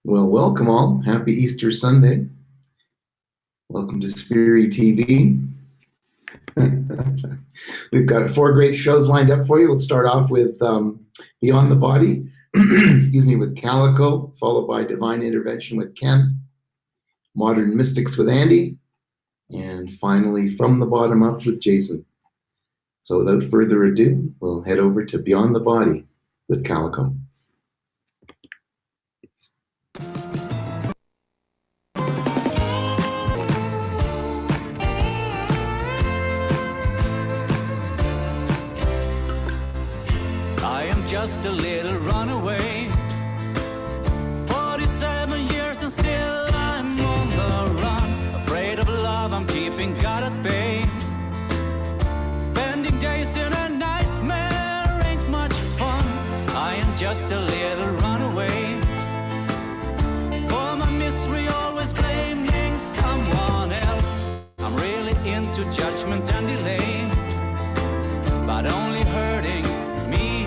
Well, welcome all. Happy Easter Sunday. Welcome to SpiriTV. We've got 4 great shows lined up for you. We'll start off with Beyond the Body, excuse me, with Calico, followed by Divine Intervention with Ken, Modern Mystics with Andy, and finally From the Bottom Up with Jason. So without further ado, we'll head over to Beyond the Body with Calico. Just a little runaway, 47 years and still I'm on the run. Afraid of love, I'm keeping God at bay. Spending days in a nightmare ain't much fun. I am just a little runaway. For my misery, always blaming someone else. I'm really into judgment and delay, but only hurting me.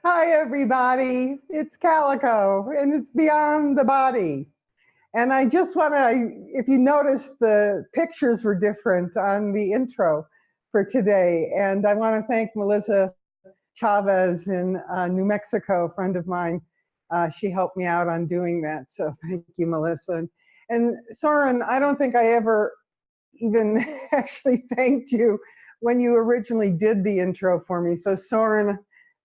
Hi everybody, it's Calico and it's Beyond the Body. And I just want to, if you notice, the pictures were different on the intro for today. And I want to thank Melissa Chavez in New Mexico, a friend of mine. She helped me out on doing that. So thank you, Melissa. And Soren, I don't think I ever even actually thanked you when you originally did the intro for me. So Soren,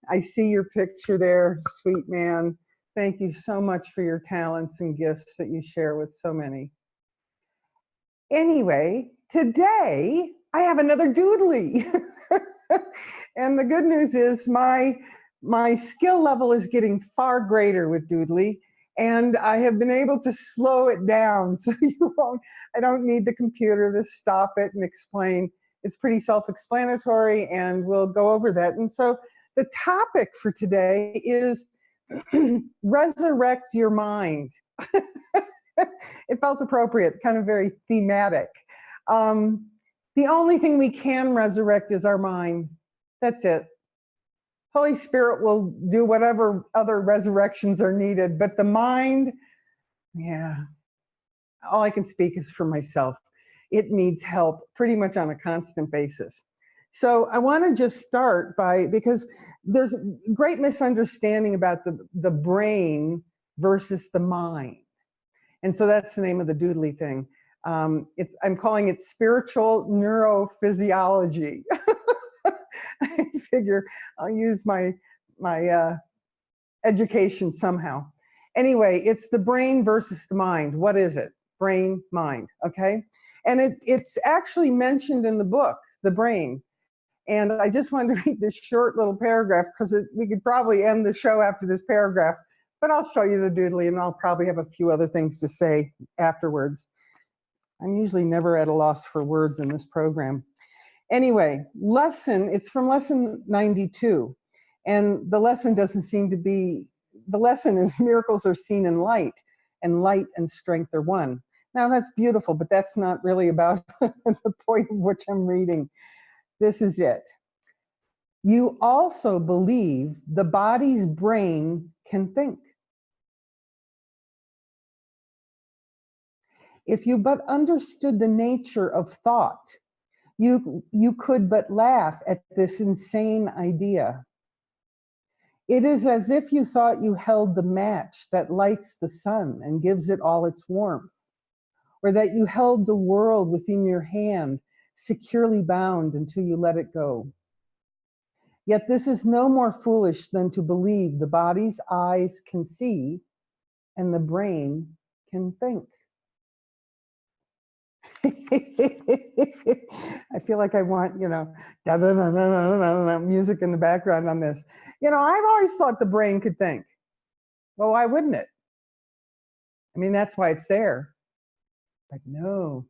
I see your picture there, sweet man. Thank you so much for your talents and gifts that you share with so many. Anyway, today I have another doodly. And the good news is my skill level is getting far greater with doodly, and I have been able to slow it down so I don't need the computer to stop it and explain. It's pretty self-explanatory, and we'll go over that. And so the topic for today is resurrect your mind. It felt appropriate, kind of very thematic. The only thing we can resurrect is our mind. That's it. Holy Spirit will do whatever other resurrections are needed, but the mind, yeah, all I can speak is for myself. It needs help pretty much on a constant basis. So I want to just start because there's a great misunderstanding about the brain versus the mind. And so that's the name of the doodly thing. I'm calling it spiritual neurophysiology. I figure I'll use my education somehow. Anyway, it's the brain versus the mind. What is it? Brain, mind, okay? And it's actually mentioned in the book, The Brain. And I just wanted to read this short little paragraph because we could probably end the show after this paragraph, but I'll show you the doodly and I'll probably have a few other things to say afterwards. I'm usually never at a loss for words in this program. Anyway, it's from lesson 92. And the lesson doesn't seem to be, the lesson is miracles are seen in light, and light and strength are one. Now that's beautiful, but that's not really about the point of which I'm reading. This is it. You also believe the body's brain can think. If you but understood the nature of thought, you could but laugh at this insane idea. It is as if you thought you held the match that lights the sun and gives it all its warmth, or that you held the world within your hand, securely bound until you let it go. Yet this is no more foolish than to believe the body's eyes can see and the brain can think. I feel like I want, music in the background on this. I've always thought the brain could think. Well, why wouldn't it? I mean, that's why it's there. But no,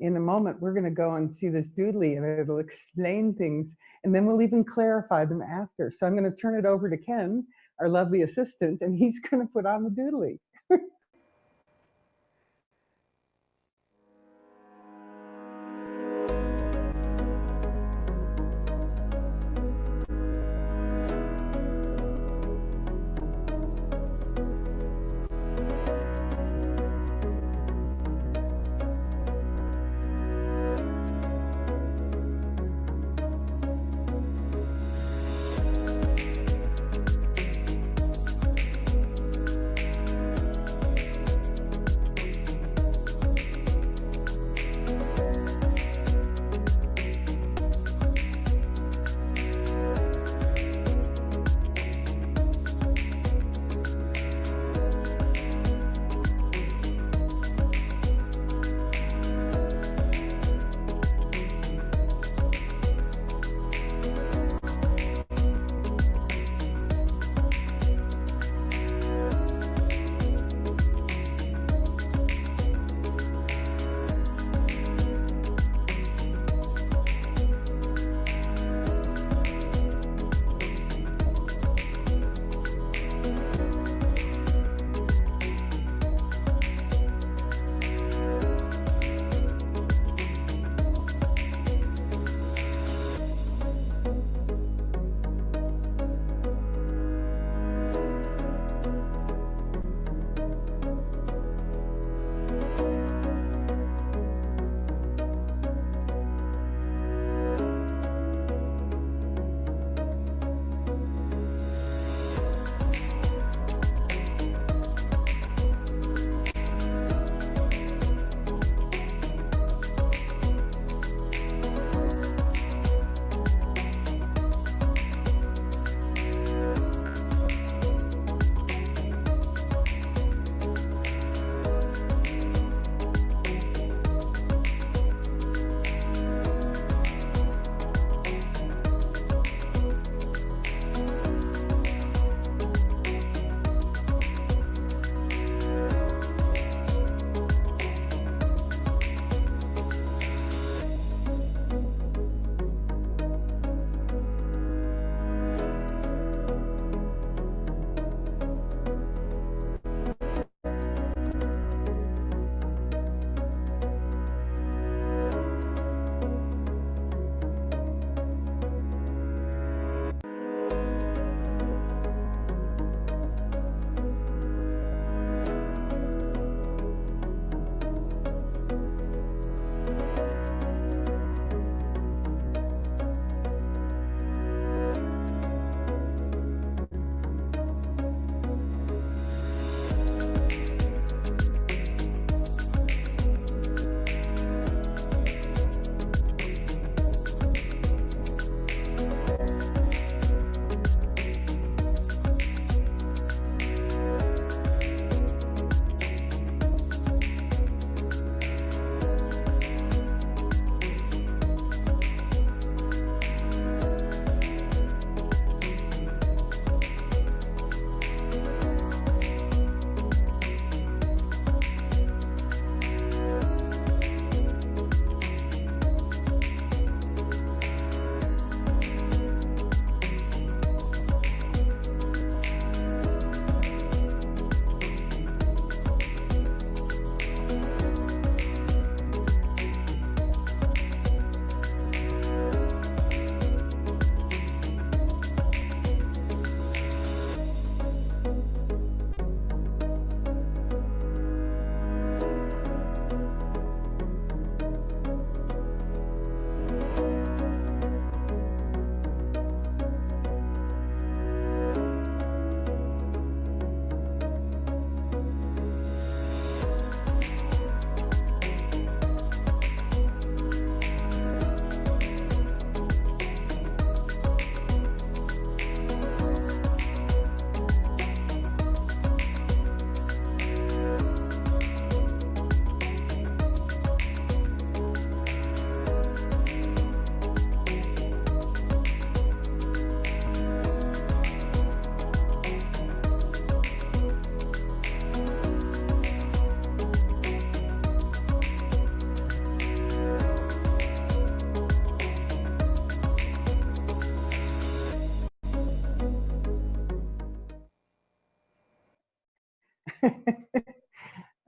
in a moment, we're going to go and see this doodly and it'll explain things. And then we'll even clarify them after. So I'm going to turn it over to Ken, our lovely assistant, and he's going to put on the doodly.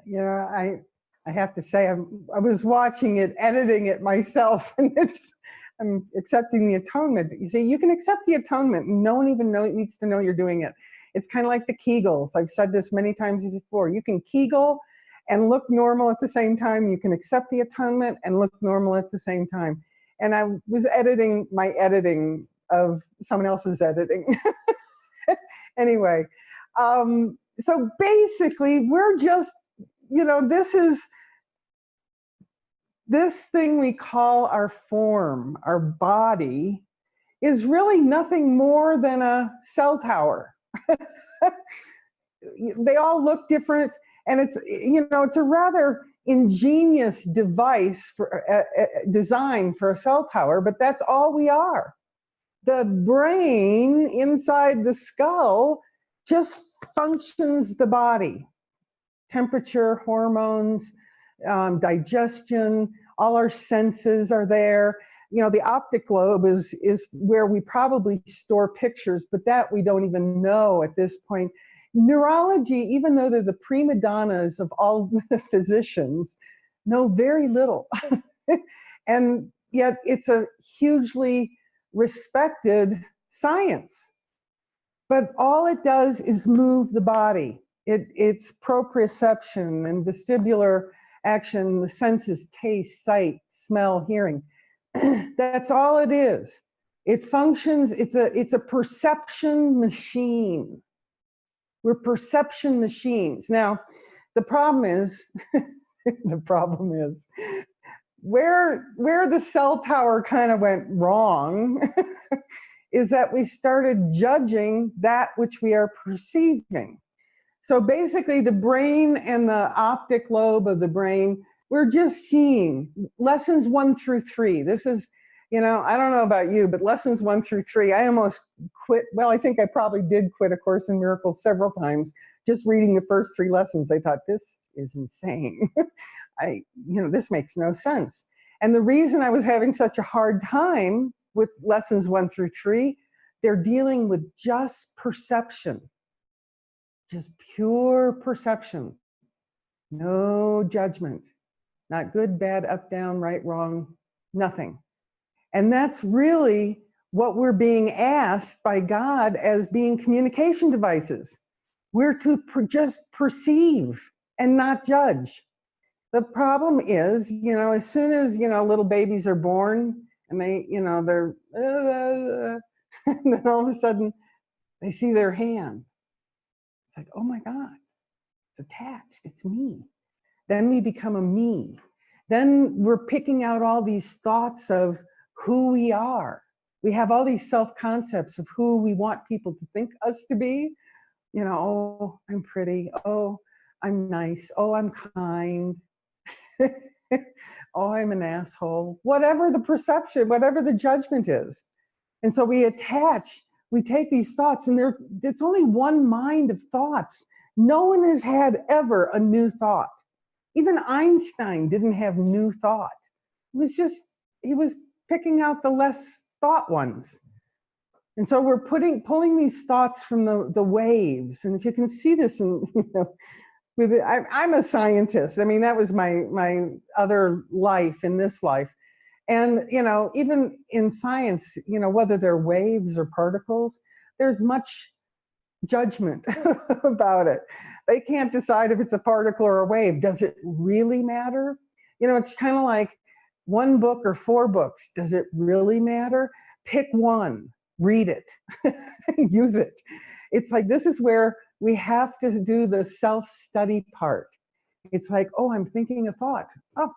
You know, I have to say, I was watching it, editing it myself, and I'm accepting the atonement. You see, you can accept the atonement, and no one even needs to know you're doing it. It's kind of like the Kegels. I've said this many times before. You can Kegel and look normal at the same time. You can accept the atonement and look normal at the same time. And I was editing my editing of someone else's editing. Anyway, so basically, we're just, you know, this thing we call our form, our body, is really nothing more than a cell tower. They all look different, and it's, you know, it's a rather ingenious device for design for a cell tower, but that's all we are. The brain inside the skull just functions the body. Temperature, hormones, digestion, all our senses are there. You know, the optic lobe is where we probably store pictures, but that we don't even know at this point. Neurology, even though they're the prima donnas of all the physicians, know very little. And yet it's a hugely respected science. But all it does is move the body. It's proprioception and vestibular action, the senses, taste, sight, smell, hearing. That's all it is. It functions, it's a perception machine. We're perception machines. Now, the problem is, where the cell tower kind of went wrong is that we started judging that which we are perceiving. So basically, the brain and the optic lobe of the brain, we're just seeing lessons 1 through 3. This is, you know, I don't know about you, but lessons 1 through 3, I almost quit. Well, I think I probably did quit A Course in Miracles several times, just reading the first 3 lessons. I thought, this is insane. You know, this makes no sense. And the reason I was having such a hard time with lessons 1 through 3, they're dealing with just perception. Just pure perception, no judgment, not good, bad, up, down, right, wrong, nothing. And that's really what we're being asked by God as being communication devices. We're to just perceive and not judge. The problem is, you know, as soon as, you know, little babies are born and they, you know, they're, and then all of a sudden they see their hand. It's like, oh my God, it's attached, it's me. Then we become a me. Then we're picking out all these thoughts of who we are. We have all these self-concepts of who we want people to think us to be. You know, oh, I'm pretty. Oh, I'm nice. Oh, I'm kind. Oh, I'm an asshole. Whatever the perception, whatever the judgment is. And so we take these thoughts, and it's only one mind of thoughts. No one has had ever a new thought. Even Einstein didn't have new thought. It was just, he was picking out the less thought ones. And so we're pulling these thoughts from the waves. And if you can see this, and you know, I'm a scientist. I mean, that was my other life in this life. And, you know, even in science, you know, whether they're waves or particles, there's much judgment about it. They can't decide if it's a particle or a wave. Does it really matter? You know, it's kind of like 1 book or 4 books. Does it really matter? Pick one, read it, use it. It's like, this is where we have to do the self-study part. It's like, oh, I'm thinking a thought. Oh.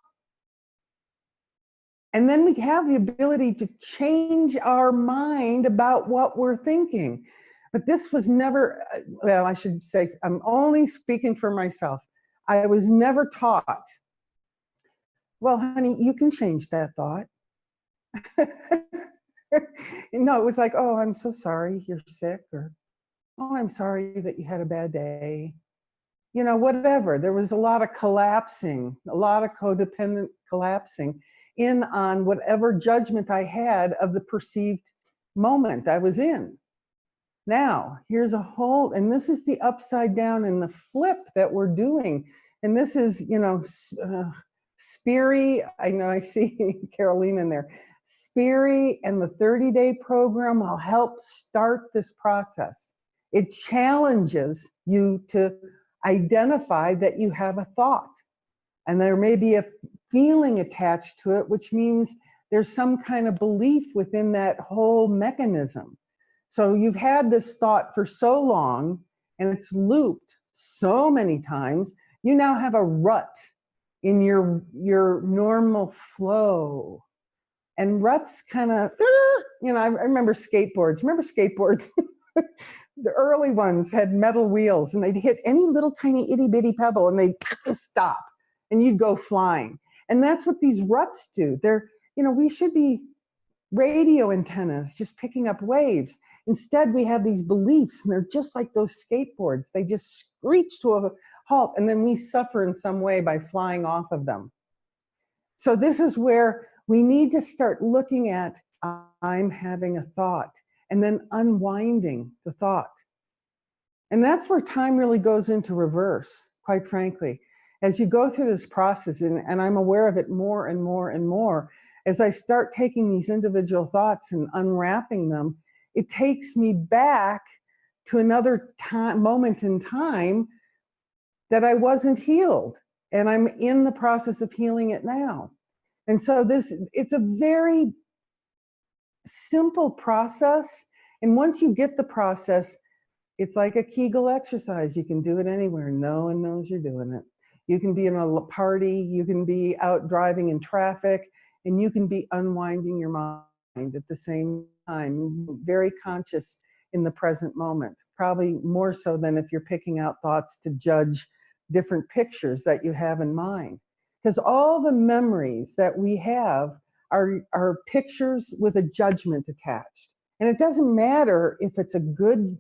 And then we have the ability to change our mind about what we're thinking. But this was never, well, I should say, I'm only speaking for myself. I was never taught, well, honey, you can change that thought. No, it was like, oh, I'm so sorry you're sick, or, oh, I'm sorry that you had a bad day. You know, whatever. There was a lot of collapsing, a lot of codependent collapsing in on whatever judgment I had of the perceived moment I was in. Now, here's a whole, and this is the upside down and the flip that we're doing. And this is, you know, Spiri, I know I see Caroline in there. Spiri and the 30-day program will help start this process. It challenges you to identify that you have a thought. And there may be a feeling attached to it, which means there's some kind of belief within that whole mechanism. So you've had this thought for so long, and it's looped so many times, you now have a rut in your normal flow. And ruts kind of, you know, I remember skateboards. Remember skateboards? The early ones had metal wheels, and they'd hit any little tiny itty bitty pebble and they'd stop and you'd go flying. And that's what these ruts do. They're, you know, we should be radio antennas just picking up waves. Instead, we have these beliefs, and they're just like those skateboards. They just screech to a halt, and then we suffer in some way by flying off of them. So this is where we need to start looking at, I'm having a thought, and then unwinding the thought. And that's where time really goes into reverse, quite frankly. As you go through this process, and I'm aware of it more and more and more, as I start taking these individual thoughts and unwrapping them, it takes me back to another moment in time that I wasn't healed. And I'm in the process of healing it now. And so it's a very simple process. And once you get the process, it's like a Kegel exercise. You can do it anywhere. No one knows you're doing it. You can be in a party, you can be out driving in traffic, and you can be unwinding your mind at the same time, very conscious in the present moment, probably more so than if you're picking out thoughts to judge different pictures that you have in mind. Because all the memories that we have are pictures with a judgment attached. And it doesn't matter if it's a good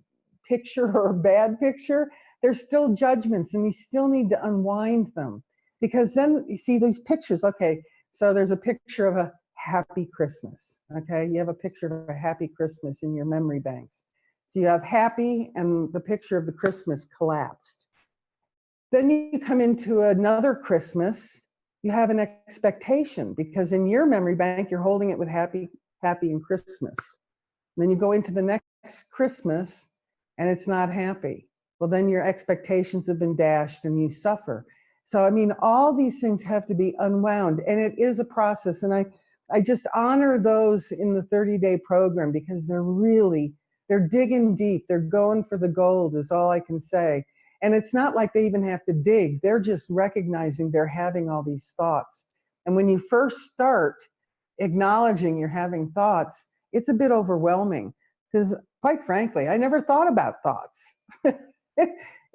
picture or a bad picture, there's still judgments, and we still need to unwind them. Because then you see these pictures, okay, so there's a picture of a happy Christmas, okay? You have a picture of a happy Christmas in your memory banks. So you have happy, and the picture of the Christmas collapsed. Then you come into another Christmas, you have an expectation, because in your memory bank, you're holding it with happy and Christmas. And then you go into the next Christmas, and it's not happy. Well, then your expectations have been dashed and you suffer. So, I mean, all these things have to be unwound, and it is a process. And I just honor those in the 30-day program, because they're digging deep. They're going for the gold is all I can say. And it's not like they even have to dig. They're just recognizing they're having all these thoughts. And when you first start acknowledging you're having thoughts, it's a bit overwhelming, because quite frankly, I never thought about thoughts.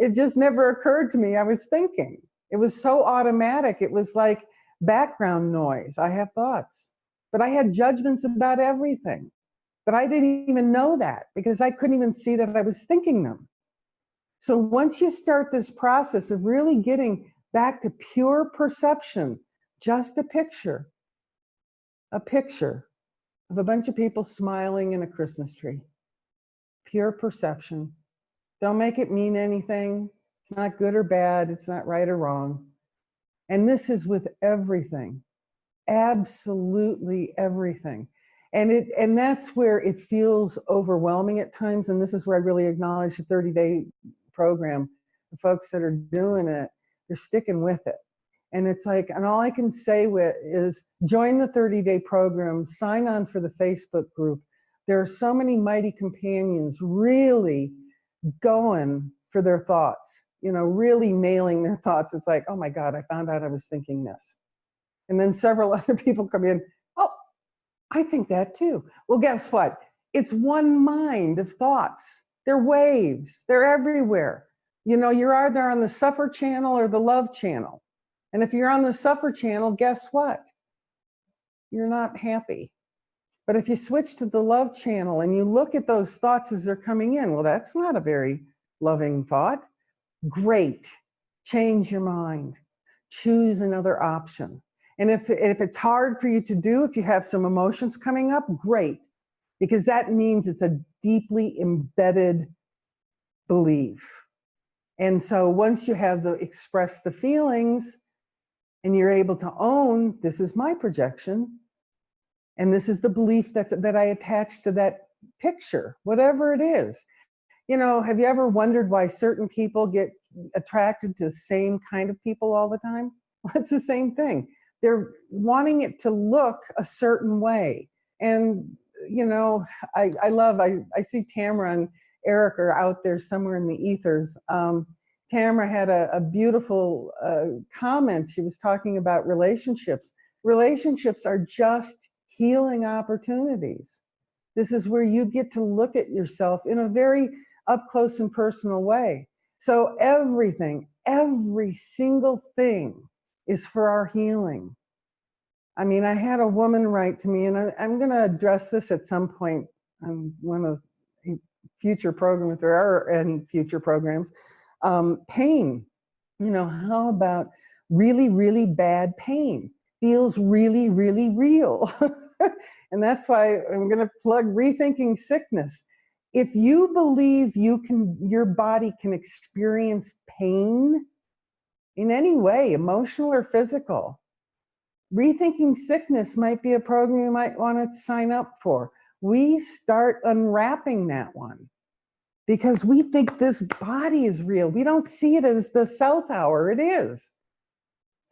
It just never occurred to me I was thinking. It was so automatic. It was like background noise. I have thoughts, but I had judgments about everything. But I didn't even know that, because I couldn't even see that I was thinking them. So once you start this process of really getting back to pure perception, just a picture of a bunch of people smiling in a Christmas tree, pure perception. Don't make it mean anything. It's not good or bad. It's not right or wrong. And this is with everything, absolutely everything. And that's where it feels overwhelming at times. And this is where I really acknowledge the 30-day program. The folks that are doing it, they're sticking with it. And it's like, and all I can say is join the 30-day program, sign on for the Facebook group. There are so many mighty companions really going for their thoughts, you know, really nailing their thoughts. It's like, oh my God, I found out I was thinking this. And then several other people come in, oh, I think that too. Well, guess what? It's one mind of thoughts. They're waves. They're everywhere. You know, you're either on the suffer channel or the love channel. And if you're on the suffer channel, guess what? You're not happy. But if you switch to the love channel and you look at those thoughts as they're coming in, well, that's not a very loving thought. Great. Change your mind. Choose another option. And if it's hard for you to do, if you have some emotions coming up, great. because that means it's a deeply embedded belief. And so once you have express the feelings and you're able to own, this is my projection, and this is the belief that I attach to that picture, whatever it is. You know, have you ever wondered why certain people get attracted to the same kind of people all the time? Well, it's the same thing. They're wanting it to look a certain way. And, you know, I see Tamara and Eric are out there somewhere in the ethers. Tamara had a beautiful comment. She was talking about relationships. Relationships are just healing opportunities. This is where you get to look at yourself in a very up close and personal way. So everything, every single thing is for our healing. I mean, I had a woman write to me, and I'm going to address this at some point on one of the future programs, if there are any future programs. Pain, you know, how about really, really bad pain? Feels really, really real. And that's why I'm going to plug Rethinking Sickness. If you believe your body can experience pain in any way, emotional or physical, Rethinking Sickness might be a program you might want to sign up for. We start unwrapping that one because we think this body is real. We don't see it as the cell tower. It is.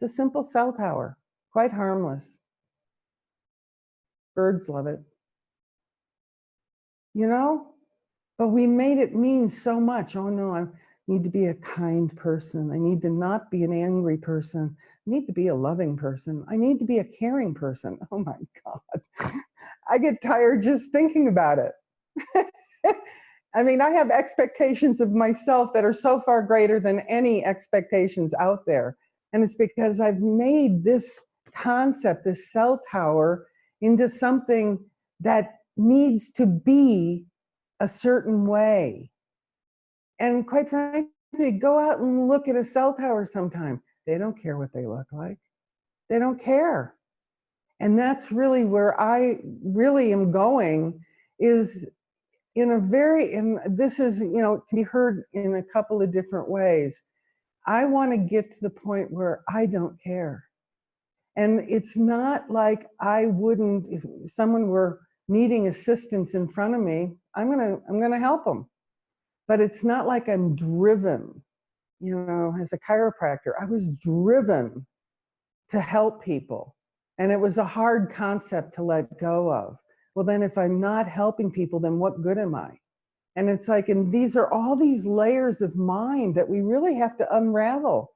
It's a simple cell tower, quite harmless. Birds love it. You know? But we made it mean so much. Oh no, I need to be a kind person. I need to not be an angry person. I need to be a loving person. I need to be a caring person. Oh my God. I get tired just thinking about it. I mean, I have expectations of myself that are so far greater than any expectations out there. And it's because I've made this concept, this cell tower, into something that needs to be a certain way. And quite frankly, go out and look at a cell tower sometime. They don't care what they look like. They don't care. And that's really where I really am going, is and this is, you know, it can be heard in a couple of different ways. I want to get to the point where I don't care. And it's not like I wouldn't, if someone were needing assistance in front of me, I'm gonna help them. But it's not like I'm driven. You know, as a chiropractor, I was driven to help people. And it was a hard concept to let go of. Well, then if I'm not helping people, then what good am I? And it's like, and these are all these layers of mind that we really have to unravel.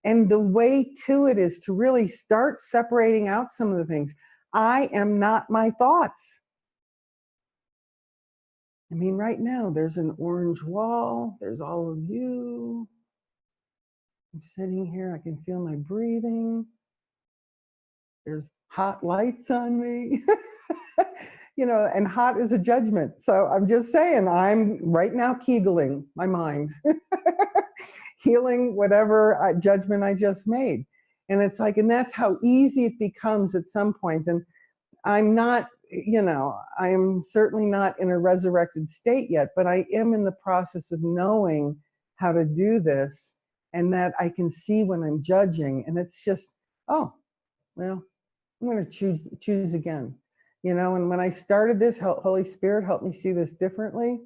And the way to it is to really start separating out some of the things. I am not my thoughts. I mean, right now, there's an orange wall. There's all of you. I'm sitting here. I can feel my breathing. There's hot lights on me. You know, and hot is a judgment. So I'm just saying, I'm right now Kegeling my mind, healing whatever judgment I just made. And it's like, and that's how easy it becomes at some point. And I'm not, you know, I am certainly not in a resurrected state yet, but I am in the process of knowing how to do this, and that I can see when I'm judging. And it's just, oh, well, I'm going to choose again. You know, and when I started this, Holy Spirit helped me see this differently.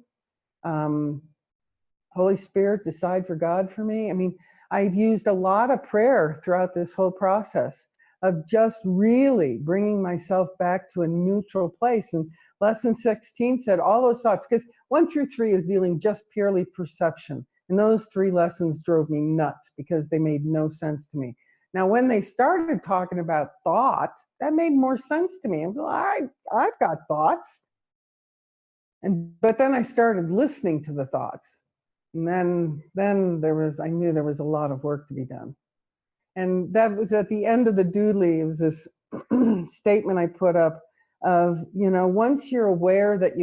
Holy Spirit, decide for God for me. I mean, I've used a lot of prayer throughout this whole process of just really bringing myself back to a neutral place. And lesson 16 said all those thoughts, because 1 through 3 is dealing just purely perception. And those 3 lessons drove me nuts because they made no sense to me. Now, when they started talking about thought, that made more sense to me. I was like, I've got thoughts. But then I started listening to the thoughts. And then I knew there was a lot of work to be done. And that was at the end of the doodly. It was this statement I put up of, you know, once you're aware that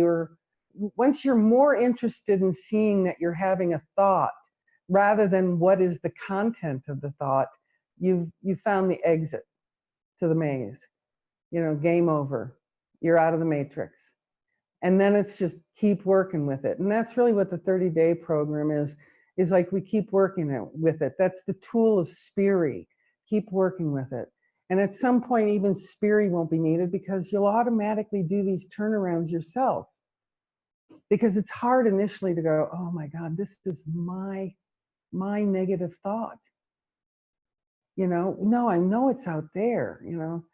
once you're more interested in seeing that you're having a thought rather than what is the content of the thought, you found the exit to the maze. You know, game over. You're out of the matrix. And then it's just keep working with it. And that's really what the 30-day program is like we keep working with it. That's the tool of Spiri. Keep working with it. And at some point, even Spiri won't be needed because you'll automatically do these turnarounds yourself. Because it's hard initially to go, oh my God, this is my negative thought. You know, no, I know it's out there, you know.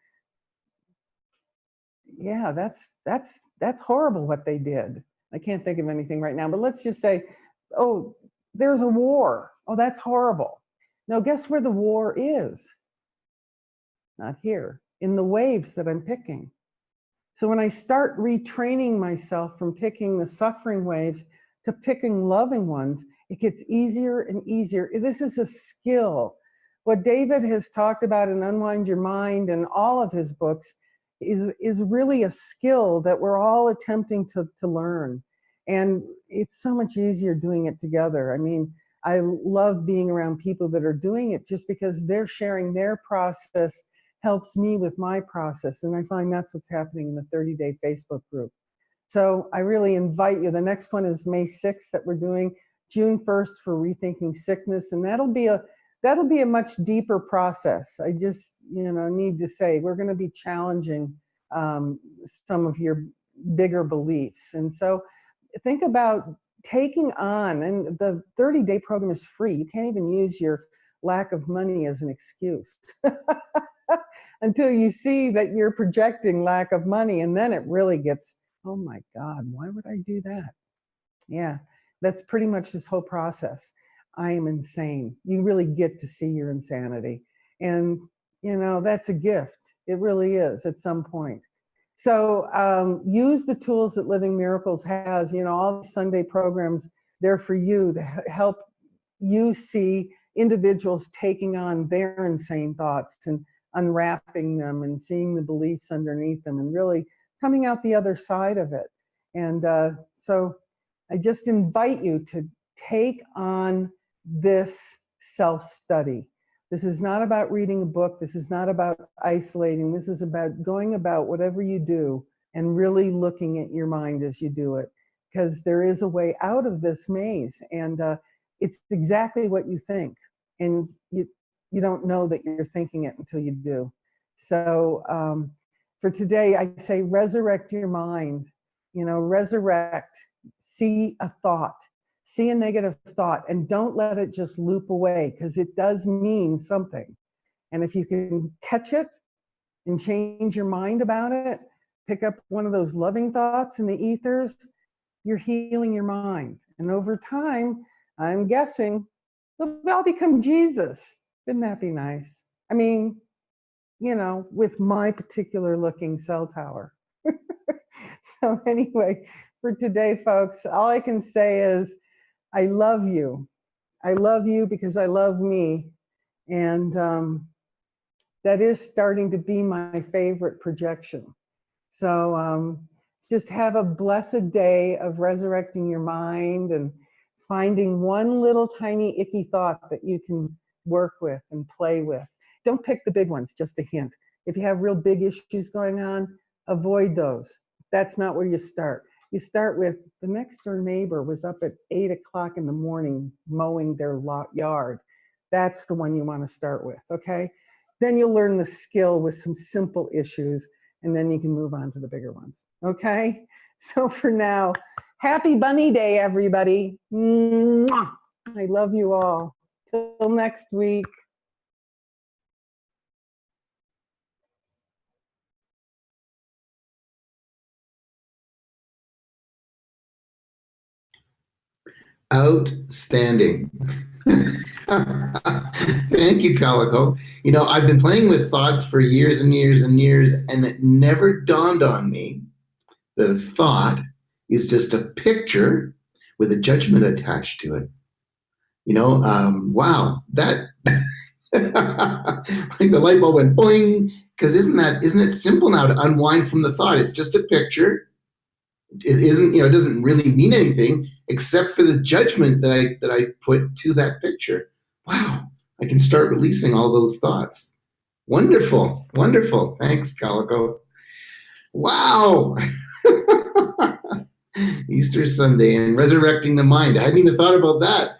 Yeah, that's horrible what they did. I can't think of anything right now, but let's just say, oh, there's a war. Oh, that's horrible. Now, guess where the war is? Not here, in the waves that I'm picking. So when I start retraining myself from picking the suffering waves to picking loving ones, it gets easier and easier. This is a skill. What David has talked about in Unwind Your Mind and all of his books is really a skill that we're all attempting to learn. And it's so much easier doing it together. I mean, I love being around people that are doing it just because they're sharing their process helps me with my process. And I find that's what's happening in the 30-day Facebook group. So I really invite you. The next one is May 6th that we're doing, June 1st for Rethinking Sickness. And that'll be a much deeper process. I just, need to say, we're going to be challenging some of your bigger beliefs. And so think about taking on, and the 30-day program is free. You can't even use your lack of money as an excuse until you see that you're projecting lack of money. And then it really gets, oh my God, why would I do that? Yeah, that's pretty much this whole process. I am insane. You really get to see your insanity. And, that's a gift. It really is at some point. So use the tools that Living Miracles has, all the Sunday programs, they're for you to help you see individuals taking on their insane thoughts and unwrapping them and seeing the beliefs underneath them and really coming out the other side of it. And so I just invite you to take on this self-study. This is not about reading a book. This is not about isolating. This is about going about whatever you do and really looking at your mind as you do it, because there is a way out of this maze, and it's exactly what you think. And you don't know that you're thinking it until you do. So for today, I say resurrect your mind. Resurrect, see a thought. See a negative thought and don't let it just loop away, because it does mean something. And if you can catch it and change your mind about it, pick up one of those loving thoughts in the ethers, you're healing your mind. And over time, I'm guessing, we'll all become Jesus. Wouldn't that be nice? I mean, with my particular looking cell tower. So anyway, for today, folks, all I can say is, I love you. I love you because I love me. And that is starting to be my favorite projection. So just have a blessed day of resurrecting your mind and finding one little tiny icky thought that you can work with and play with. Don't pick the big ones, just a hint. If you have real big issues going on, avoid those. That's not where you start. You start with, the next door neighbor was up at 8 o'clock in the morning mowing their yard. That's the one you want to start with, okay? Then you'll learn the skill with some simple issues, and then you can move on to the bigger ones, okay? So for now, happy Bunny Day, everybody. Mwah! I love you all. Till next week. Outstanding. Thank you, Calico. I've been playing with thoughts for years and years and years, and it never dawned on me that a thought is just a picture with a judgment attached to it. Wow, that like the light bulb went boing, because isn't it simple now to unwind from the thought? It's just a picture. It isn't, it doesn't really mean anything except for the judgment that I put to that picture. Wow, I can start releasing all those thoughts. Wonderful, wonderful. Thanks, Calico. Wow. Easter Sunday and resurrecting the mind. I hadn't even thought about that.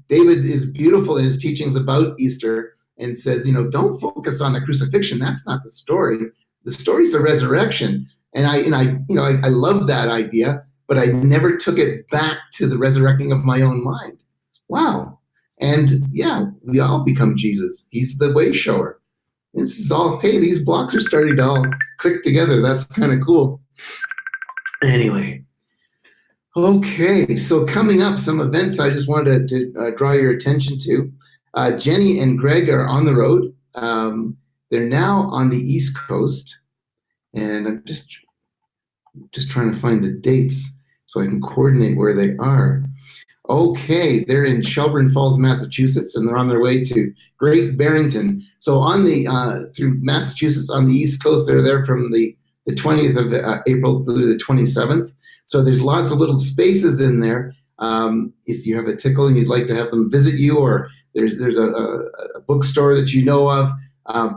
David is beautiful in his teachings about Easter and says, don't focus on the crucifixion. That's not the story. The story's the resurrection. And I love that idea, but I never took it back to the resurrecting of my own mind. Wow. And yeah, we all become Jesus. He's the way shower. This is all, hey, these blocks are starting to all click together. That's kind of cool. Anyway. Okay, so coming up, some events I just wanted to draw your attention to. Jenny and Greg are on the road. They're now on the East Coast, and I'm just trying to find the dates so I can coordinate where they are. Okay, they're in Shelburne Falls, Massachusetts, and they're on their way to Great Barrington. So on the through Massachusetts on the East Coast, they're there from the 20th of April through the 27th. So there's lots of little spaces in there. If you have a tickle and you'd like to have them visit you, or there's a bookstore that you know of,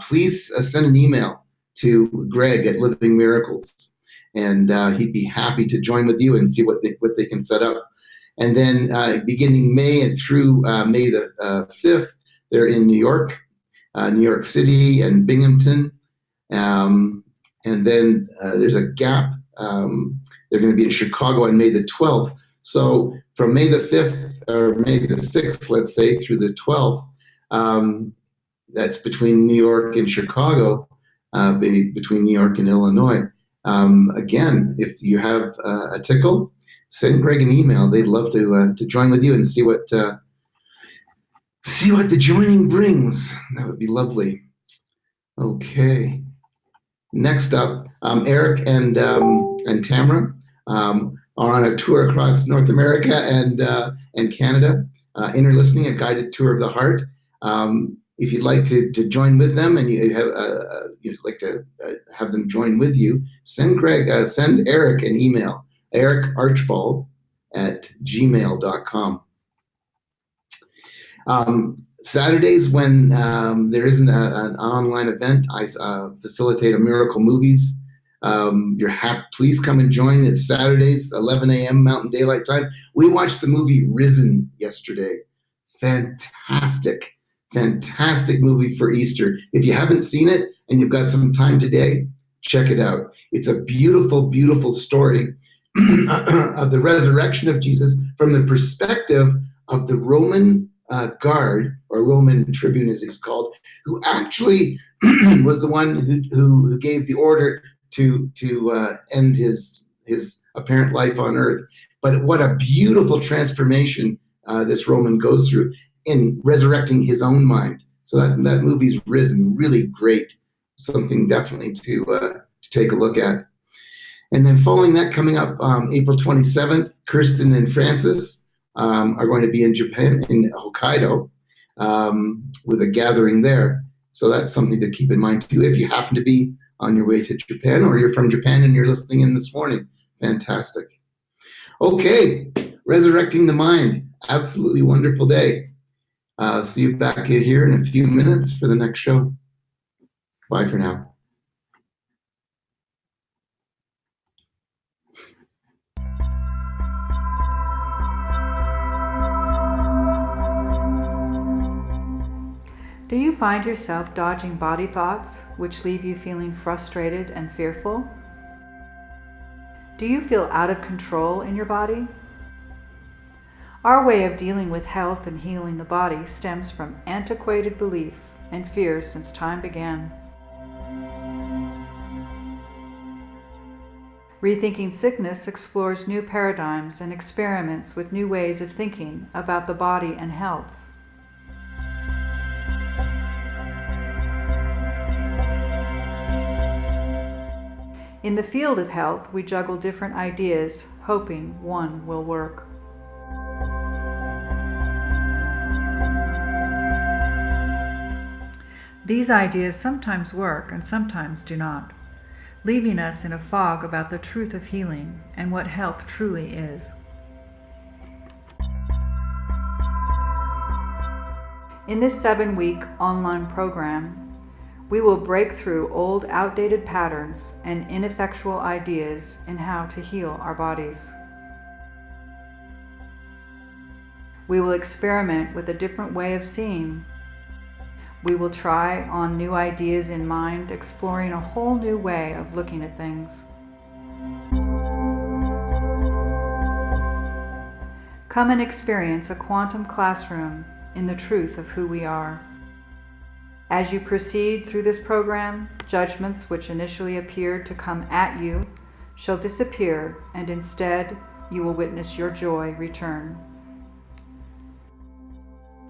please send an email to Greg at Living Miracles, and he'd be happy to join with you and see what they can set up. And then beginning May and through May the 5th, they're in New York City and Binghamton. And then there's a gap. They're going to be in Chicago on May the 12th. So from May the 5th or May the 6th, let's say, through the 12th, that's between New York and Chicago, between New York and Illinois. Again, if you have a tickle, send Greg an email. They'd love to join with you and see what the joining brings. That would be lovely. Okay. Next up, Eric and Tamara are on a tour across North America and Canada. Inner Listening, a guided tour of the heart. If you'd like to join with them and you'd like to have them join with you, send Eric an email. ericarchbald@gmail.com. Saturdays, when there isn't an online event, I facilitate a Miracle Movies. Please come and join. It's Saturdays, 11 a.m. Mountain Daylight Time. We watched the movie Risen yesterday. Fantastic movie for Easter. If you haven't seen it and you've got some time today, check it out. It's a beautiful, beautiful story of the resurrection of Jesus from the perspective of the Roman guard, or Roman tribune as he's called, who actually was the one who gave the order to end his apparent life on earth. But what a beautiful transformation this Roman goes through in resurrecting his own mind. So that movie's Risen, really great. Something definitely to take a look at. And then following that, coming up April 27th, Kirsten and Francis are going to be in Japan, in Hokkaido, with a gathering there. So that's something to keep in mind too, if you happen to be on your way to Japan, or you're from Japan and you're listening in this morning. Fantastic. Okay, resurrecting the mind. Absolutely wonderful day. See you back here in a few minutes for the next show. Bye for now. Do you find yourself dodging body thoughts which leave you feeling frustrated and fearful? Do you feel out of control in your body? Our way of dealing with health and healing the body stems from antiquated beliefs and fears since time began. Rethinking Sickness explores new paradigms and experiments with new ways of thinking about the body and health. In the field of health, we juggle different ideas, hoping one will work. These ideas sometimes work and sometimes do not, leaving us in a fog about the truth of healing and what health truly is. In this 7-week online program, We will break through old, outdated patterns and ineffectual ideas in how to heal our bodies. We will experiment with a different way of seeing. We will try on new ideas in mind, exploring a whole new way of looking at things. Come and experience a quantum classroom in the truth of who we are. As you proceed through this program, judgments which initially appeared to come at you shall disappear, and instead you will witness your joy return.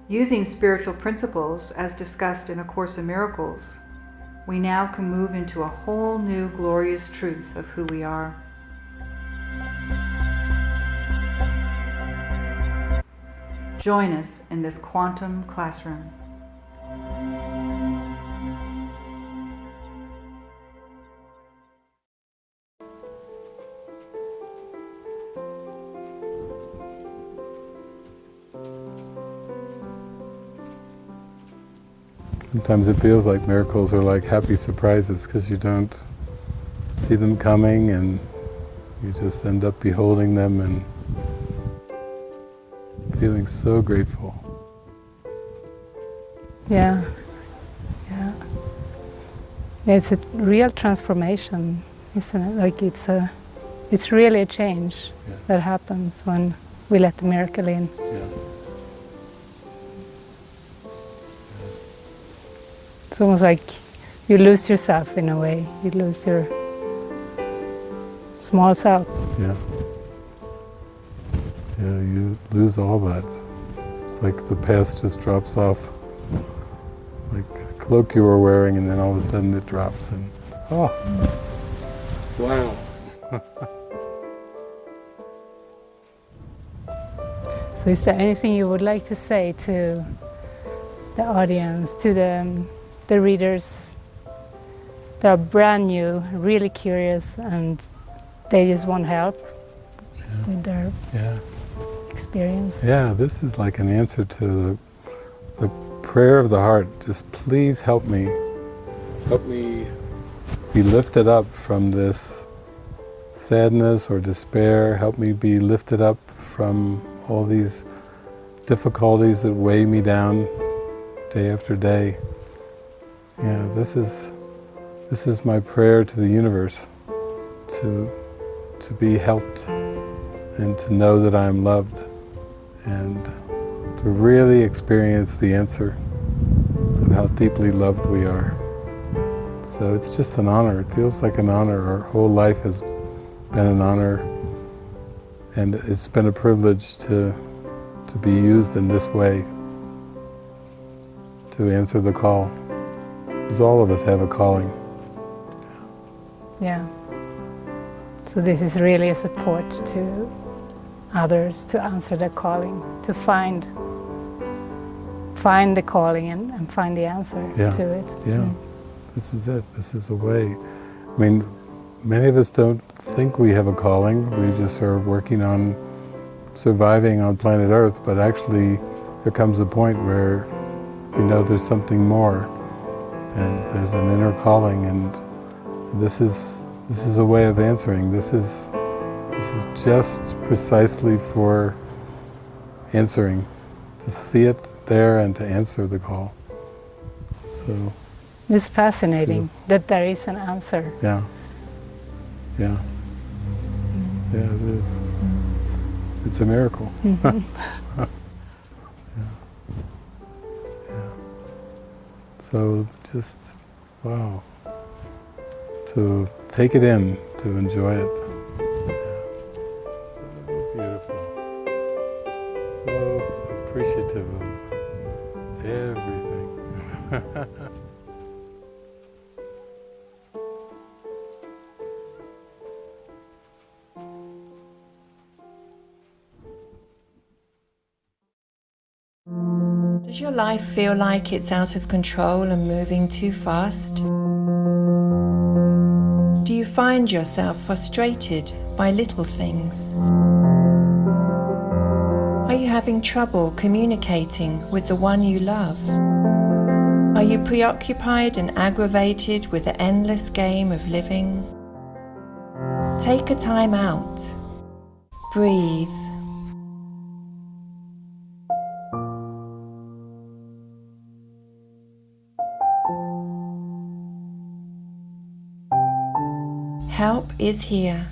Using spiritual principles as discussed in A Course in Miracles, we now can move into a whole new glorious truth of who we are. Join us in this quantum classroom. Sometimes it feels like miracles are like happy surprises because you don't see them coming and you just end up beholding them and feeling so grateful. Yeah. It's a real transformation, isn't it? Like it's really a change that happens when we let the miracle in. Yeah. It's almost like you lose yourself in a way. You lose your small self. Yeah. Yeah, you lose all that. It's like the past just drops off. Like a cloak you were wearing and then all of a sudden it drops and, oh, wow. So is there anything you would like to say to the audience, to the readers that are brand new, really curious, and they just want help with their experience? Yeah, this is like an answer to the prayer of the heart. Just please help me. Help me be lifted up from this sadness or despair. Help me be lifted up from all these difficulties that weigh me down day after day. Yeah, this is my prayer to the universe, to be helped and to know that I am loved and to really experience the answer of how deeply loved we are. So it's just an honor. It feels like an honor. Our whole life has been an honor, and it's been a privilege to be used in this way to answer the call. Because all of us have a calling. Yeah. So this is really a support to others to answer their calling, to find the calling and find the answer to it. Yeah, this is it. This is a way. I mean, many of us don't think we have a calling. We just are working on surviving on planet Earth, but actually there comes a point where we know there's something more, and there's an inner calling, and this is a way of answering. This is just precisely for answering, to see it there and to answer the call. So it's fascinating that there is an answer. Yeah. Yeah. Yeah, it is. It's a miracle. Mm-hmm. Yeah. So just, wow. To take it in, to enjoy it. Yeah. So beautiful. So appreciative of everything. Does your life feel like it's out of control and moving too fast? Do you find yourself frustrated by little things? Are you having trouble communicating with the one you love? Are you preoccupied and aggravated with the endless game of living? Take a time out. Breathe. Help is here.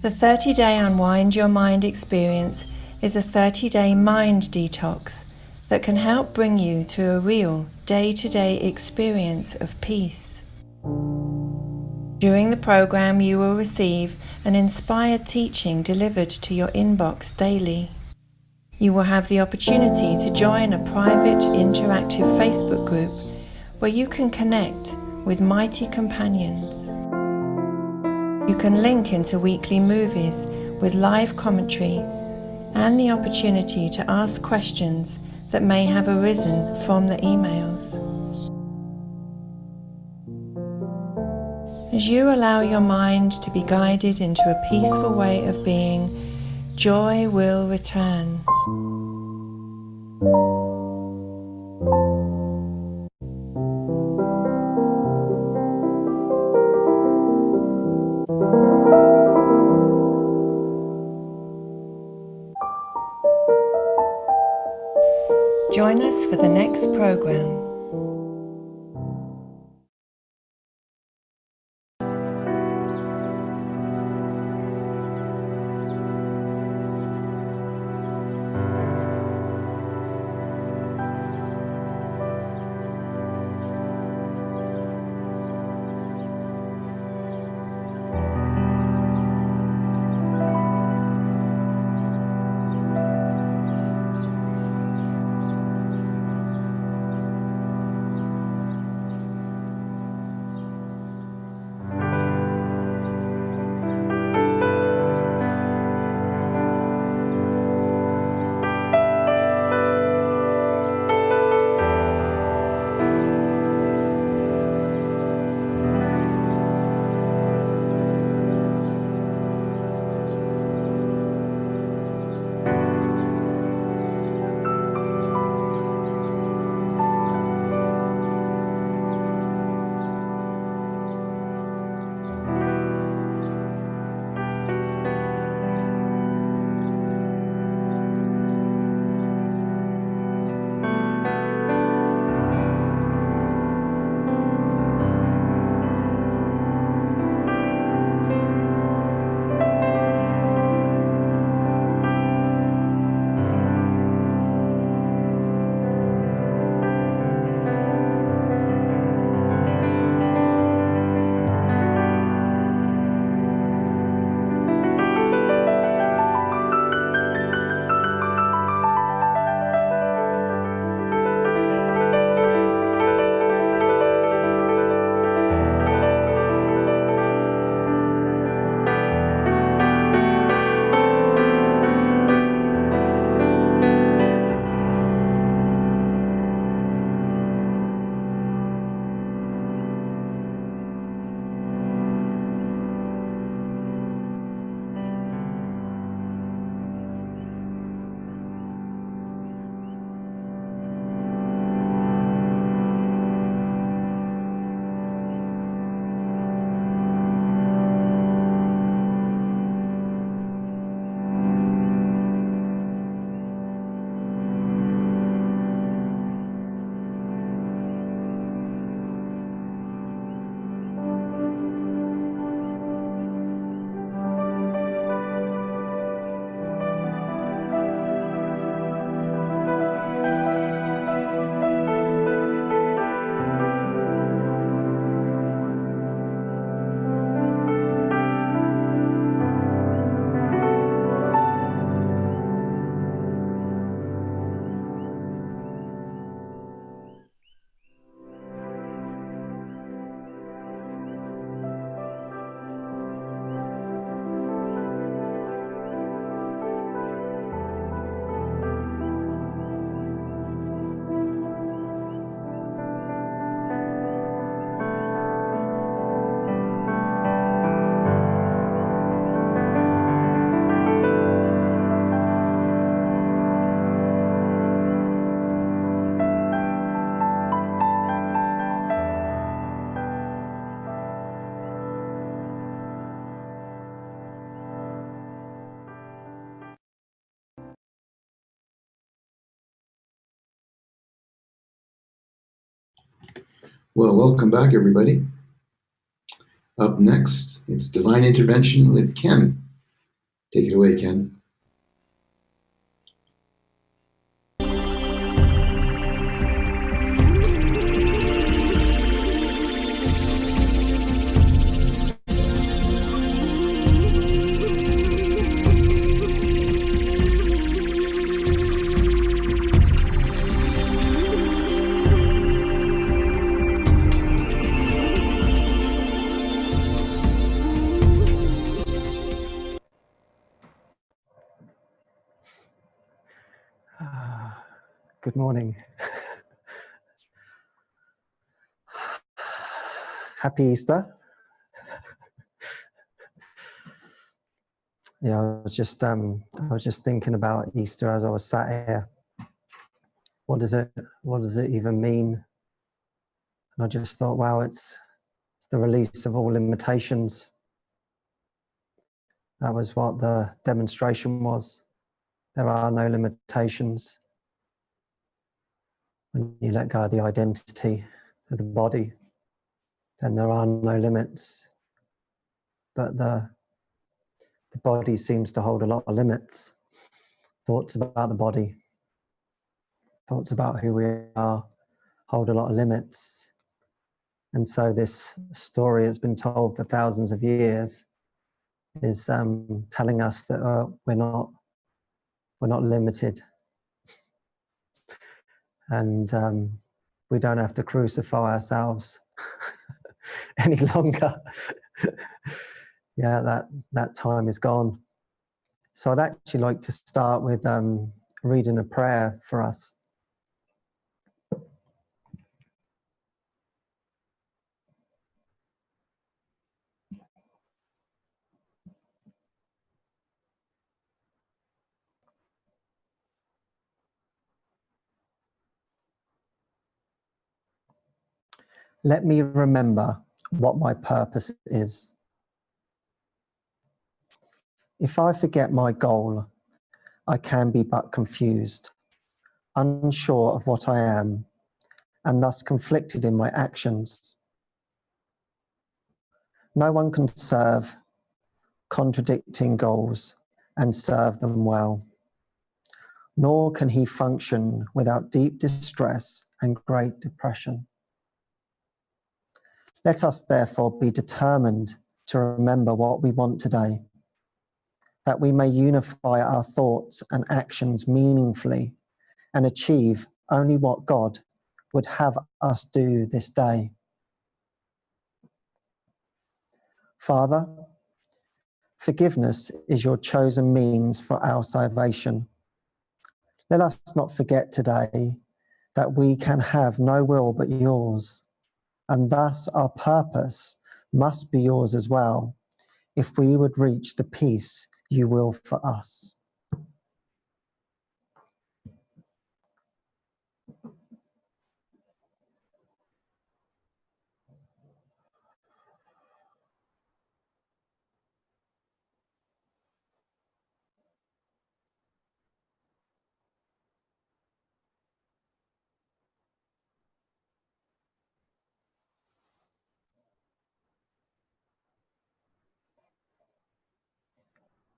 The 30-day Unwind Your Mind experience is a 30-day mind detox that can help bring you to a real day-to-day experience of peace. During the program, you will receive an inspired teaching delivered to your inbox daily. You will have the opportunity to join a private, interactive Facebook group where you can connect with mighty companions. You can link into weekly movies with live commentary and the opportunity to ask questions that may have arisen from the emails. As you allow your mind to be guided into a peaceful way of being, joy will return. Join us for the next program. Well, welcome back, everybody. Up next, it's Divine Intervention with Ken. Take it away, Ken. Good morning. Happy Easter. Yeah, I was just thinking about Easter as I was sat here. What does it even mean? And I just thought, wow, it's the release of all limitations. That was what the demonstration was. There are no limitations. When you let go of the identity of the body, then there are no limits. But the body seems to hold a lot of limits. Thoughts about the body, thoughts about who we are, hold a lot of limits. And so this story has been told for thousands of years is telling us that we're not limited. And we don't have to crucify ourselves any longer. Yeah, that time is gone. So I'd actually like to start with reading a prayer for us. Let me remember what my purpose is. If I forget my goal, I can be but confused, unsure of what I am, and thus conflicted in my actions. No one can serve contradicting goals and serve them well, nor can he function without deep distress and great depression. Let us therefore be determined to remember what we want today, that we may unify our thoughts and actions meaningfully and achieve only what God would have us do this day. Father, forgiveness is your chosen means for our salvation. Let us not forget today that we can have no will but yours, and thus our purpose must be yours as well, if we would reach the peace you will for us.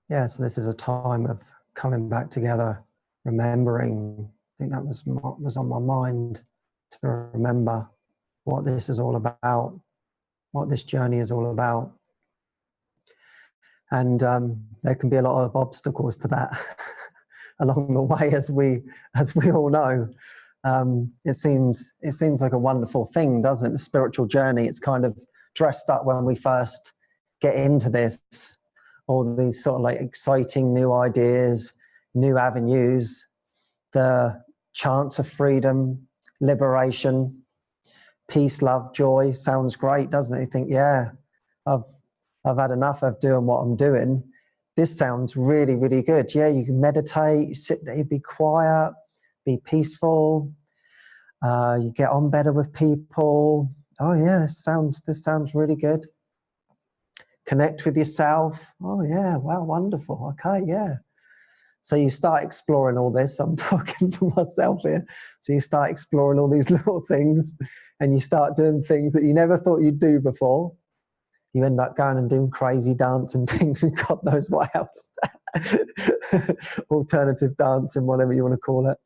Yeah, so this is a time of coming back together, remembering. I think that was what was on my mind, to remember what this is all about, what this journey is all about. And there can be a lot of obstacles to that along the way, as we all know. It seems like a wonderful thing, doesn't it? The spiritual journey, it's kind of dressed up when we first get into this. All these sort of like exciting new ideas, new avenues, the chance of freedom, liberation, peace, love, joy. Sounds great, doesn't it? You think, yeah, I've had enough of doing what I'm doing. This sounds really, really good. Yeah, you can meditate, sit there, be quiet, be peaceful. You get on better with people. Oh yeah, this sounds really good. Connect with yourself. Oh yeah, wow, wonderful. Okay, yeah. So you start exploring all this. I'm talking to myself here. So you start exploring all these little things. and you start doing things that you never thought you'd do before. You end up going and doing crazy dance and things, and God knows what else. Alternative dancing, whatever you want to call it,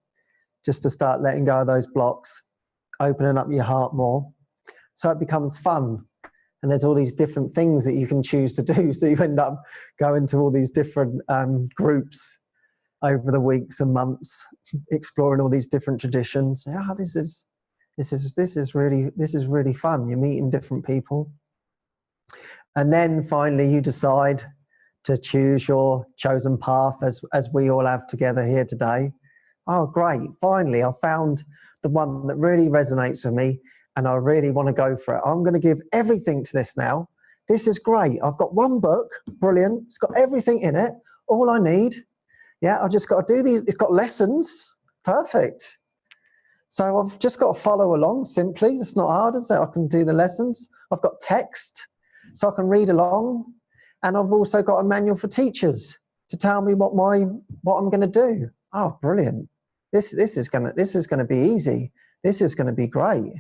just to start letting go of those blocks, opening up your heart more, so it becomes fun. And there's all these different things that you can choose to do, so you end up going to all these different groups over the weeks and months, exploring all these different traditions. Yeah, this is really fun. You're meeting different people, and then finally you decide to choose your chosen path, as we all have together here today. Oh, great. Finally, I found the one that really resonates with me, and I really want to go for it. I'm going to give everything to this now. This is great. I've got one book. Brilliant. It's got everything in it. All I need. Yeah, I've just got to do these. It's got lessons. Perfect. So I've just got to follow along simply. It's not hard, is it? I can do the lessons. I've got text, so I can read along. And I've also got a manual for teachers to tell me what I'm going to do. Oh, brilliant! This is going to be easy. This is going to be great.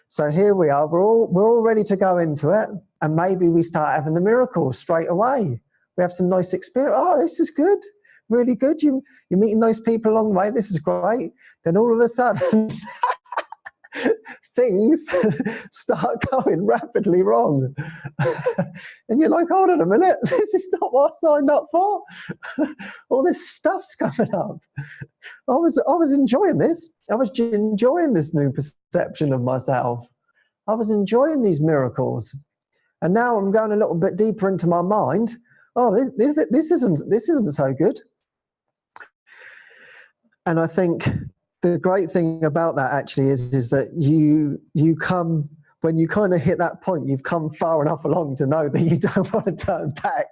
So here we are. We're all ready to go into it, and maybe we start having the miracles straight away. We have some nice experience. Oh, this is good, really good. You're meeting nice people along the way. This is great. Then all of a sudden, things start going rapidly wrong. And you're like, hold on a minute, this is not what I signed up for. All this stuff's coming up. I was enjoying this. I was enjoying this new perception of myself. I was enjoying these miracles. And now I'm going a little bit deeper into my mind. Oh, this isn't so good. And I think the great thing about that actually is that you come, when you kind of hit that point, you've come far enough along to know that you don't want to turn back.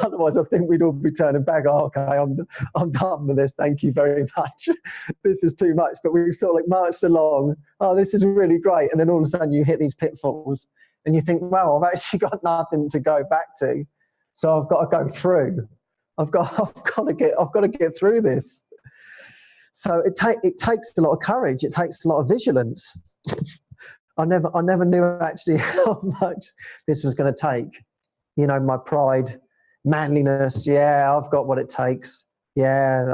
Otherwise, I think we'd all be turning back. Oh, okay, I'm done with this. Thank you very much. This is too much. But we've sort of like marched along. Oh, this is really great. And then all of a sudden you hit these pitfalls and you think, wow, I've actually got nothing to go back to. So I've got to go through. I've got to get through this. So it takes a lot of courage. It takes a lot of vigilance. I never knew actually how much this was going to take. You know, my pride, manliness. Yeah, I've got what it takes. Yeah,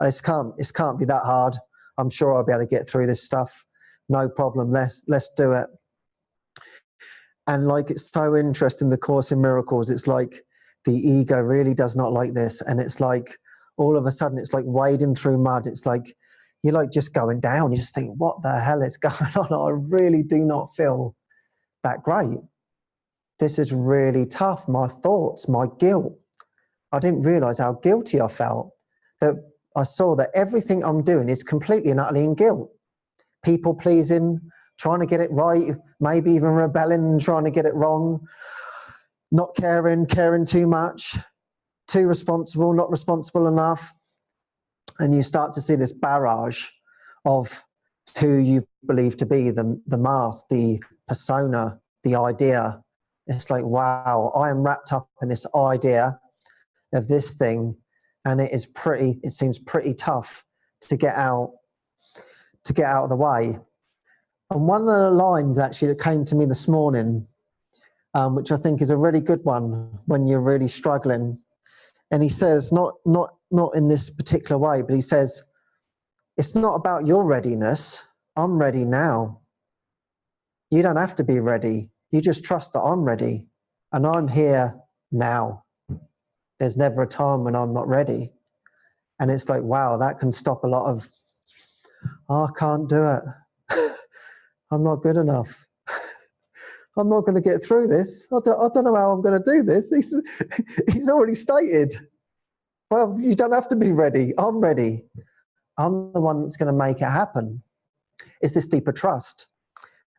this can't be that hard. I'm sure I'll be able to get through this stuff. No problem. Let's do it. And like, it's so interesting, the Course in Miracles. It's like the ego really does not like this, and it's like, all of a sudden, it's like wading through mud. It's like, you're like just going down. You just think, what the hell is going on? I really do not feel that great. This is really tough. My thoughts, my guilt. I didn't realize how guilty I felt. That I saw that everything I'm doing is completely and utterly in guilt. People pleasing, trying to get it right, maybe even rebelling and trying to get it wrong. Not caring too much. Too responsible, not responsible enough. And you start to see this barrage of who you believe to be, the mask, the persona, the idea. It's like, wow, I am wrapped up in this idea of this thing, and it seems pretty tough to get out of the way. And one of the lines actually that came to me this morning, which I think is a really good one when you're really struggling. And he says, not in this particular way, but he says, it's not about your readiness. I'm ready now. You don't have to be ready. You just trust that I'm ready, and I'm here now. There's never a time when I'm not ready. And it's like, wow, that can stop a lot of, oh, I can't do it. I'm not good enough. I'm not going to get through this. I don't know how I'm going to do this. He's already stated, well, you don't have to be ready. I'm ready. I'm the one that's going to make it happen. It's this deeper trust.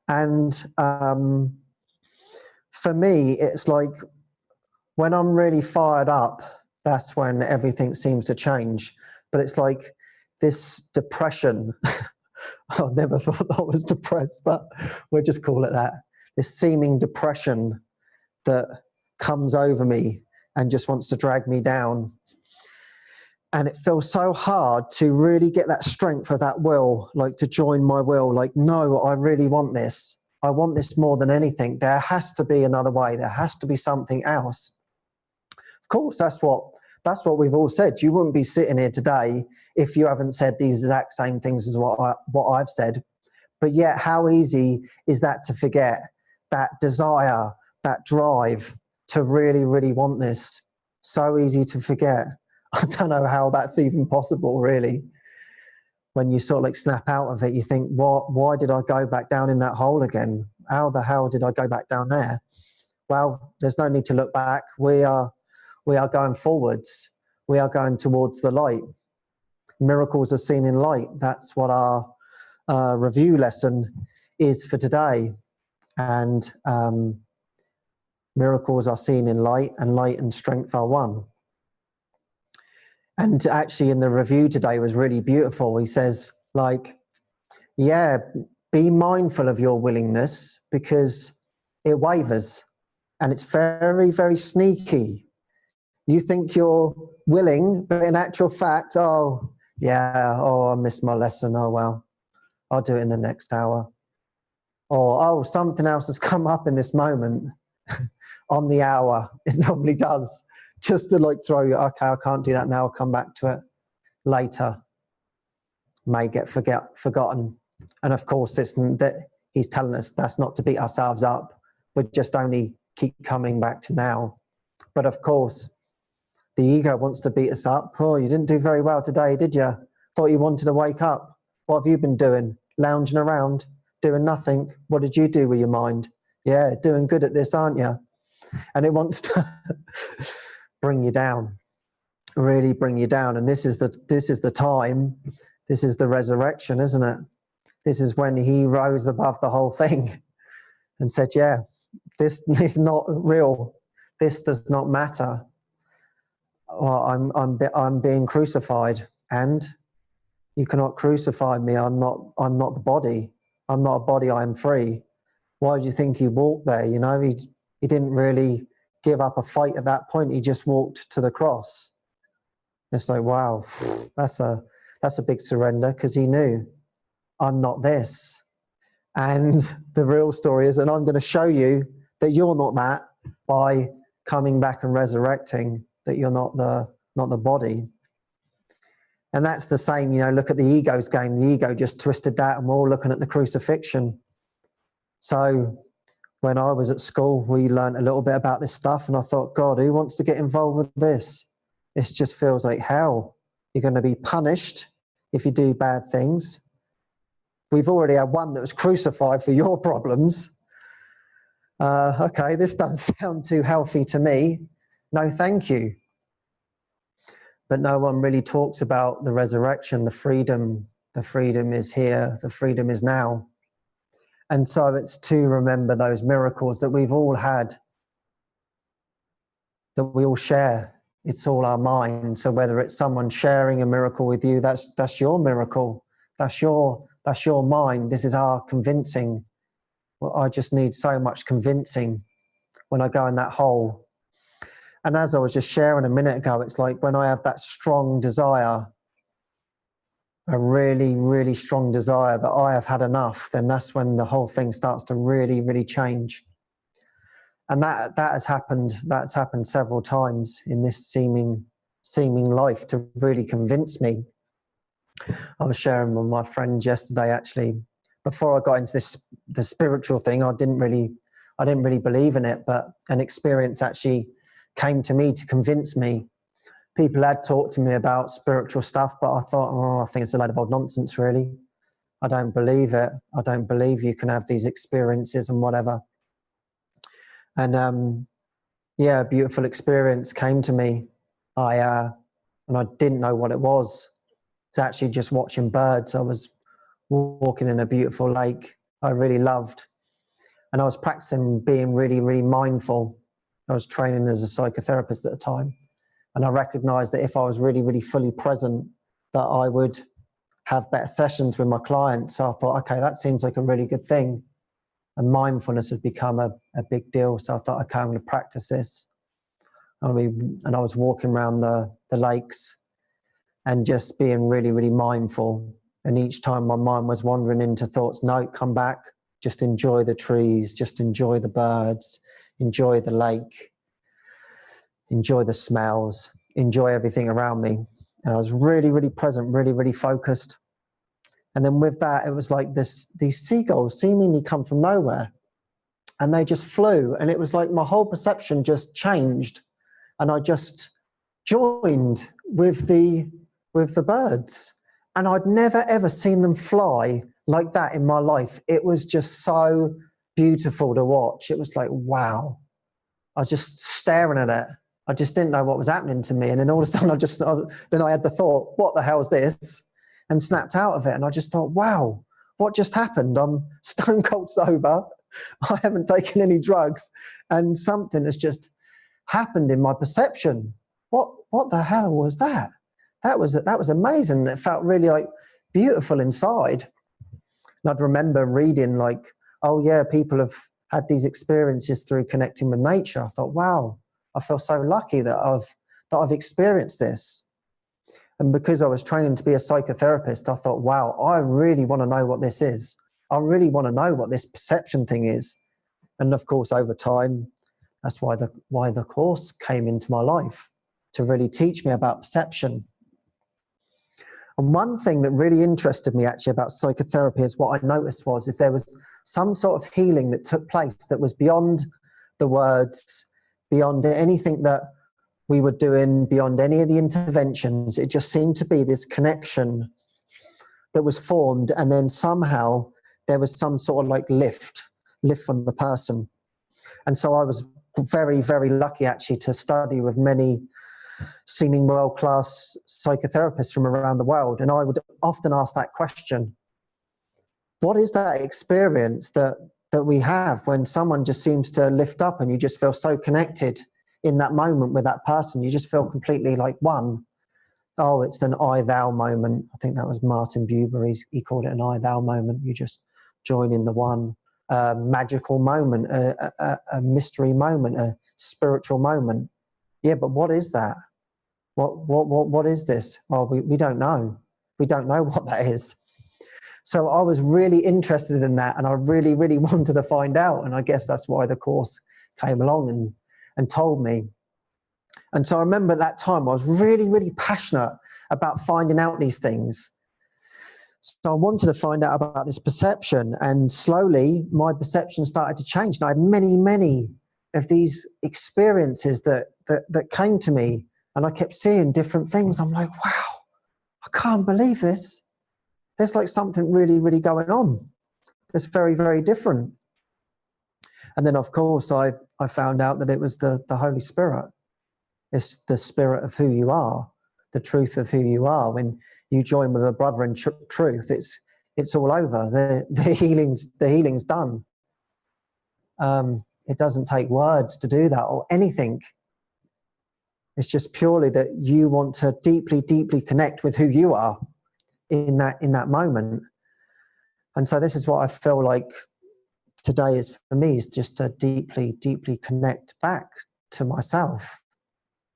And for me, it's like when I'm really fired up, that's when everything seems to change. But it's like this depression. I never thought I was depressed, but we'll just call it that. This seeming depression that comes over me and just wants to drag me down. And it feels so hard to really get that strength of that will, like to join my will, like, no, I really want this. I want this more than anything. There has to be another way. There has to be something else. Of course, that's what we've all said. You wouldn't be sitting here today if you haven't said these exact same things as what I've said. But yet, how easy is that to forget that desire, that drive to really, really want this? So easy to forget. I don't know how that's even possible, really. When you sort of like snap out of it, you think, why did I go back down in that hole again? How the hell did I go back down there? Well, there's no need to look back. We are going forwards. We are going towards the light. Miracles are seen in light. That's what our review lesson is for today. And miracles are seen in light, and light and strength are one. And actually in the review today was really beautiful. He says, like, yeah, be mindful of your willingness because it wavers and it's very, very sneaky. You think you're willing, but in actual fact, oh, yeah, oh, I missed my lesson. Oh, well, I'll do it in the next hour. Or, oh, something else has come up in this moment on the hour. It normally does. Just to like throw you, okay, I can't do that now. I'll come back to it later. May get forgotten. And of course, that he's telling us that's not to beat ourselves up, but just only keep coming back to now. But of course, the ego wants to beat us up. Oh, you didn't do very well today, did you? Thought you wanted to wake up. What have you been doing? Lounging around, doing nothing. What did you do with your mind? Yeah, doing good at this, aren't you? And it wants to bring you down, really bring you down. And this is the time, this is the resurrection, isn't it? This is when he rose above the whole thing and said, yeah, this is not real. This does not matter. Well, I'm being crucified, and you cannot crucify me. I'm not the body. I'm not a body. I am free. Why do you think he walked there? You know, he didn't really give up a fight at that point. He just walked to the cross. It's like, wow, that's a big surrender, because he knew, I'm not this. And the real story is, and I'm going to show you that you're not that by coming back and resurrecting, that you're not the body. And that's the same, you know, look at the ego's game. The ego just twisted that, and we're all looking at the crucifixion. So when I was at school, we learned a little bit about this stuff, and I thought, God, who wants to get involved with this? It just feels like hell. You're going to be punished if you do bad things. We've already had one that was crucified for your problems. Okay, this doesn't sound too healthy to me. No, thank you. But no one really talks about the resurrection, the freedom. The freedom is here. The freedom is now. And so it's to remember those miracles that we've all had, that we all share. It's all our mind. So whether it's someone sharing a miracle with you, that's your miracle. That's your mind. This is our convincing. Well, I just need so much convincing when I go in that hole. And as I was just sharing a minute ago, it's like when I have that strong desire, a really, really strong desire that I have had enough, then that's when the whole thing starts to really, really change. And that has happened. That's happened several times in this seeming life to really convince me. I was sharing with my friends yesterday, actually, before I got into the spiritual thing. I didn't really believe in it, but an experience actually came to me to convince me. People had talked to me about spiritual stuff, but I thought, oh, I think it's a load of old nonsense, really. I don't believe it. I don't believe you can have these experiences and whatever. And yeah, a beautiful experience came to me. And I didn't know what it was. It's actually just watching birds. I was walking in a beautiful lake I really loved. And I was practicing being really, really mindful. I was training as a psychotherapist at the time. And I recognized that if I was really, really fully present, that I would have better sessions with my clients. So I thought, okay, that seems like a really good thing. And mindfulness had become a big deal. So I thought, okay, I'm going to practice this. And I was walking around the lakes, and just being really, really mindful. And each time my mind was wandering into thoughts, no, come back, just enjoy the trees, just enjoy the birds, enjoy the lake, enjoy the smells, enjoy everything around me. And I was really, really present, really, really focused. And then with that, it was like these seagulls seemingly come from nowhere, and they just flew. And it was like my whole perception just changed, and I just joined with the birds. And I'd never ever seen them fly like that in my life. It was just so beautiful to watch. It was like, wow. I was just staring at it. I just didn't know what was happening to me. And then all of a sudden then I had the thought, what the hell is this? And snapped out of it. And I just thought, wow, what just happened? I'm stone cold sober. I haven't taken any drugs. And something has just happened in my perception. What the hell was that? That was amazing. It felt really like beautiful inside. And I'd remember reading like, oh yeah, people have had these experiences through connecting with nature. I thought, wow, I feel so lucky that I've experienced this. And because I was training to be a psychotherapist, I thought, wow, I really want to know what this is. I really want to know what this perception thing is. And of course, over time, that's why the course came into my life, to really teach me about perception. And one thing that really interested me actually about psychotherapy is what I noticed is there was some sort of healing that took place that was beyond the words, beyond anything that we were doing, beyond any of the interventions. It just seemed to be this connection that was formed, and then somehow there was some sort of like lift from the person. And so I was very, very lucky actually to study with many seeming world-class psychotherapists from around the world. And I would often ask that question, what is that experience that we have when someone just seems to lift up and you just feel so connected in that moment with that person? You just feel completely like one. Oh, it's an I-thou moment. I think that was Martin Buber. He called it an I-thou moment. You just join in the one. Magical moment, a mystery moment, a spiritual moment. Yeah, but what is that? What is this? Well, we don't know. We don't know what that is. So I was really interested in that, and I really, really wanted to find out. And I guess that's why the course came along and told me. And so I remember at that time I was really, really passionate about finding out these things. So I wanted to find out about this perception, and slowly my perception started to change. And I had many, many of these experiences that came to me, and I kept seeing different things. I'm like, wow, I can't believe this. There's like something really, really going on. That's very, very different. And then, of course, I found out that it was the Holy Spirit. It's the spirit of who you are, the truth of who you are. When you join with a brother in truth, it's all over. The healing's done. It doesn't take words to do that or anything. It's just purely that you want to deeply, deeply connect with who you are in that moment. And so this is what I feel like today is for me, is just to deeply, deeply connect back to myself,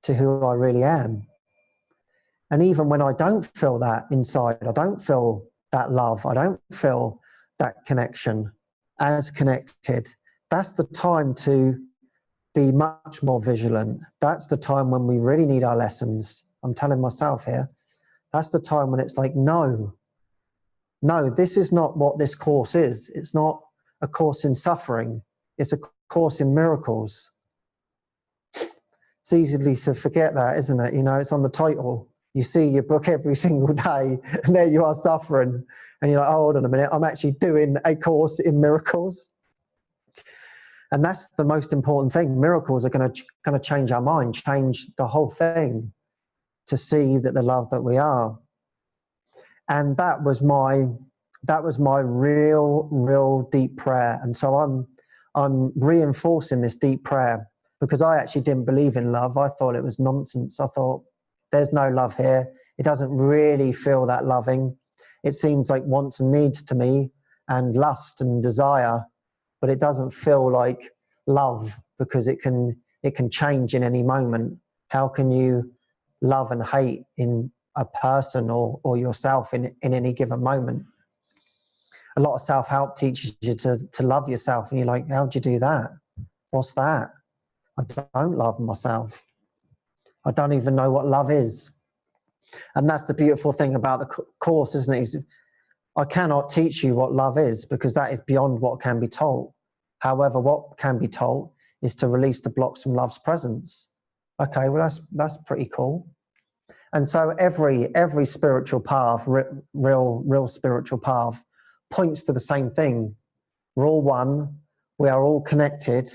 to who I really am. And even when I don't feel that inside, I don't feel that love, I don't feel that connection as connected, that's the time to be much more vigilant. That's the time when we really need our lessons. I'm telling myself here, that's the time when it's like, no, this is not what this course is. It's not a course in suffering. It's a course in miracles. It's easy to forget that, isn't it? You know, it's on the title. You see your book every single day, and there you are suffering. And you're like, oh, hold on a minute, I'm actually doing a course in miracles. And that's the most important thing. Miracles are going to change our mind, change the whole thing, to see that the love that we are. And that was my real deep prayer. And so I'm reinforcing this deep prayer, because I actually didn't believe in love. I thought it was nonsense. I thought, there's no love here. It doesn't really feel that loving. It seems like wants and needs to me, and lust and desire, but it doesn't feel like love, because it can change in any moment. How can you love and hate in a person or yourself in any given moment. A lot of self-help teaches you to love yourself, and you're like, how do you do that? What's that? I don't love myself. I don't even know what love is. And that's the beautiful thing about the course, isn't it? I cannot teach you what love is, because that is beyond what can be told. However, what can be told is to release the blocks from love's presence. Okay, well, that's pretty cool. And so every spiritual path, real spiritual path, points to the same thing. We're all one, we are all connected,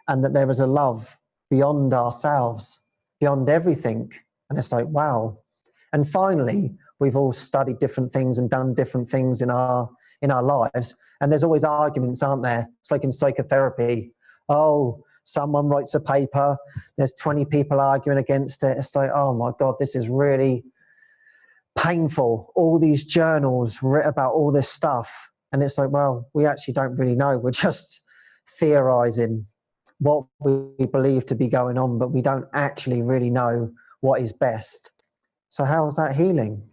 and that there is a love beyond ourselves, beyond everything. And it's like, wow. And finally, we've all studied different things and done different things in our lives. And there's always arguments, aren't there? It's like in psychotherapy. Oh, someone writes a paper, there's 20 people arguing against it. It's like, oh my God, this is really painful. All these journals written about all this stuff. And it's like, well, we actually don't really know. We're just theorizing what we believe to be going on, but we don't actually really know what is best. So how is that healing?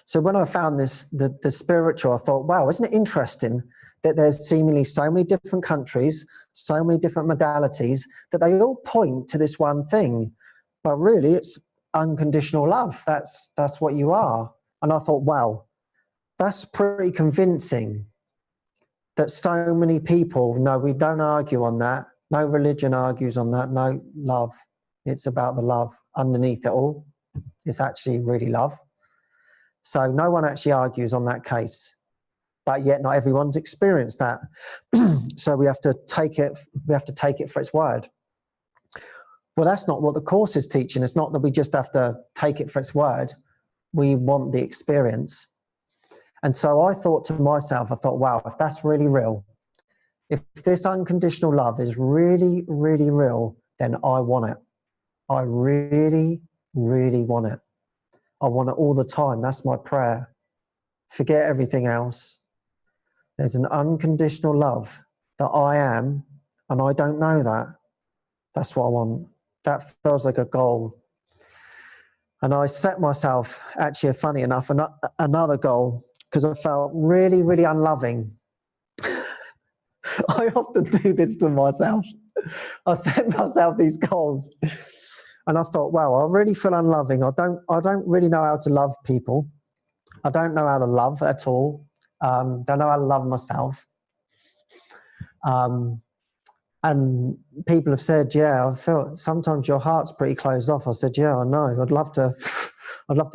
So when I found the spiritual, I thought, wow, isn't it interesting that there's seemingly so many different countries, so many different modalities, that they all point to this one thing. But really, it's unconditional love. That's what you are. And I thought, wow, that's pretty convincing that so many people, no, we don't argue on that. No religion argues on that. No love. It's about the love underneath it all. It's actually really love. So no one actually argues on that case. But yet not everyone's experienced that. So we have to take it for its word. Well, that's not what the course is teaching. It's not that we just have to take it for its word. We want the experience. And so I thought to myself, wow, if that's really real, if this unconditional love is really, really real, then I want it. I really, really want it. I want it all the time. That's my prayer. Forget everything else. There's an unconditional love that I am, and I don't know that. That's what I want. That feels like a goal. And I set myself, actually, funny enough, another goal, because I felt really, really unloving. I often do this to myself. I set myself these goals. And I thought, wow, I really feel unloving. I don't really know how to love people. I don't know how to love at all. Don't know how to love myself. And people have said, yeah, I feel sometimes your heart's pretty closed off. I said, yeah, I know. I'd love to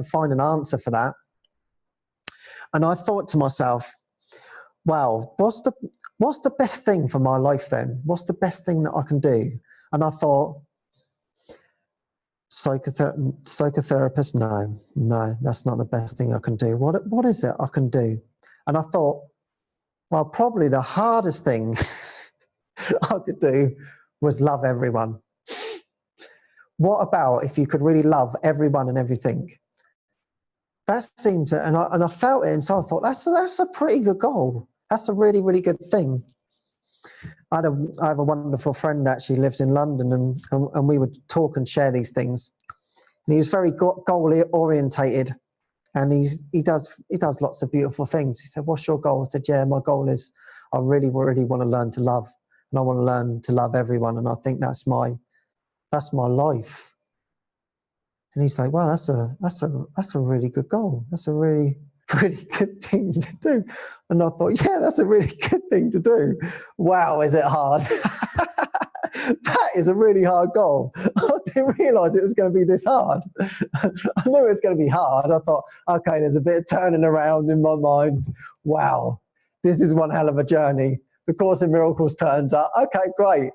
find an answer for that. And I thought to myself, wow, what's the best thing for my life then? What's the best thing that I can do? And I thought, psychotherapist, no, that's not the best thing I can do. What is it I can do? And I thought, well, probably the hardest thing I could do was love everyone. What about if you could really love everyone and everything? That seemed to, and I felt it, and so I thought, that's a pretty good goal. That's a really, really good thing. I have a wonderful friend actually lives in London, and we would talk and share these things. And he was very goal orientated, and he does lots of beautiful things. He said, "What's your goal?" I said, "Yeah, my goal is I really, really want to learn to love, and I want to learn to love everyone, and I think that's my life." And he's like, "Well, that's a really good goal. That's a really, really good thing to do." And I thought, yeah, that's a really good thing to do. Wow, is it hard? That is a really hard goal. I didn't realise it was going to be this hard. I knew it was going to be hard. I thought, okay, there's a bit of turning around in my mind. Wow, this is one hell of a journey. The Course in Miracles turns up. Okay, great.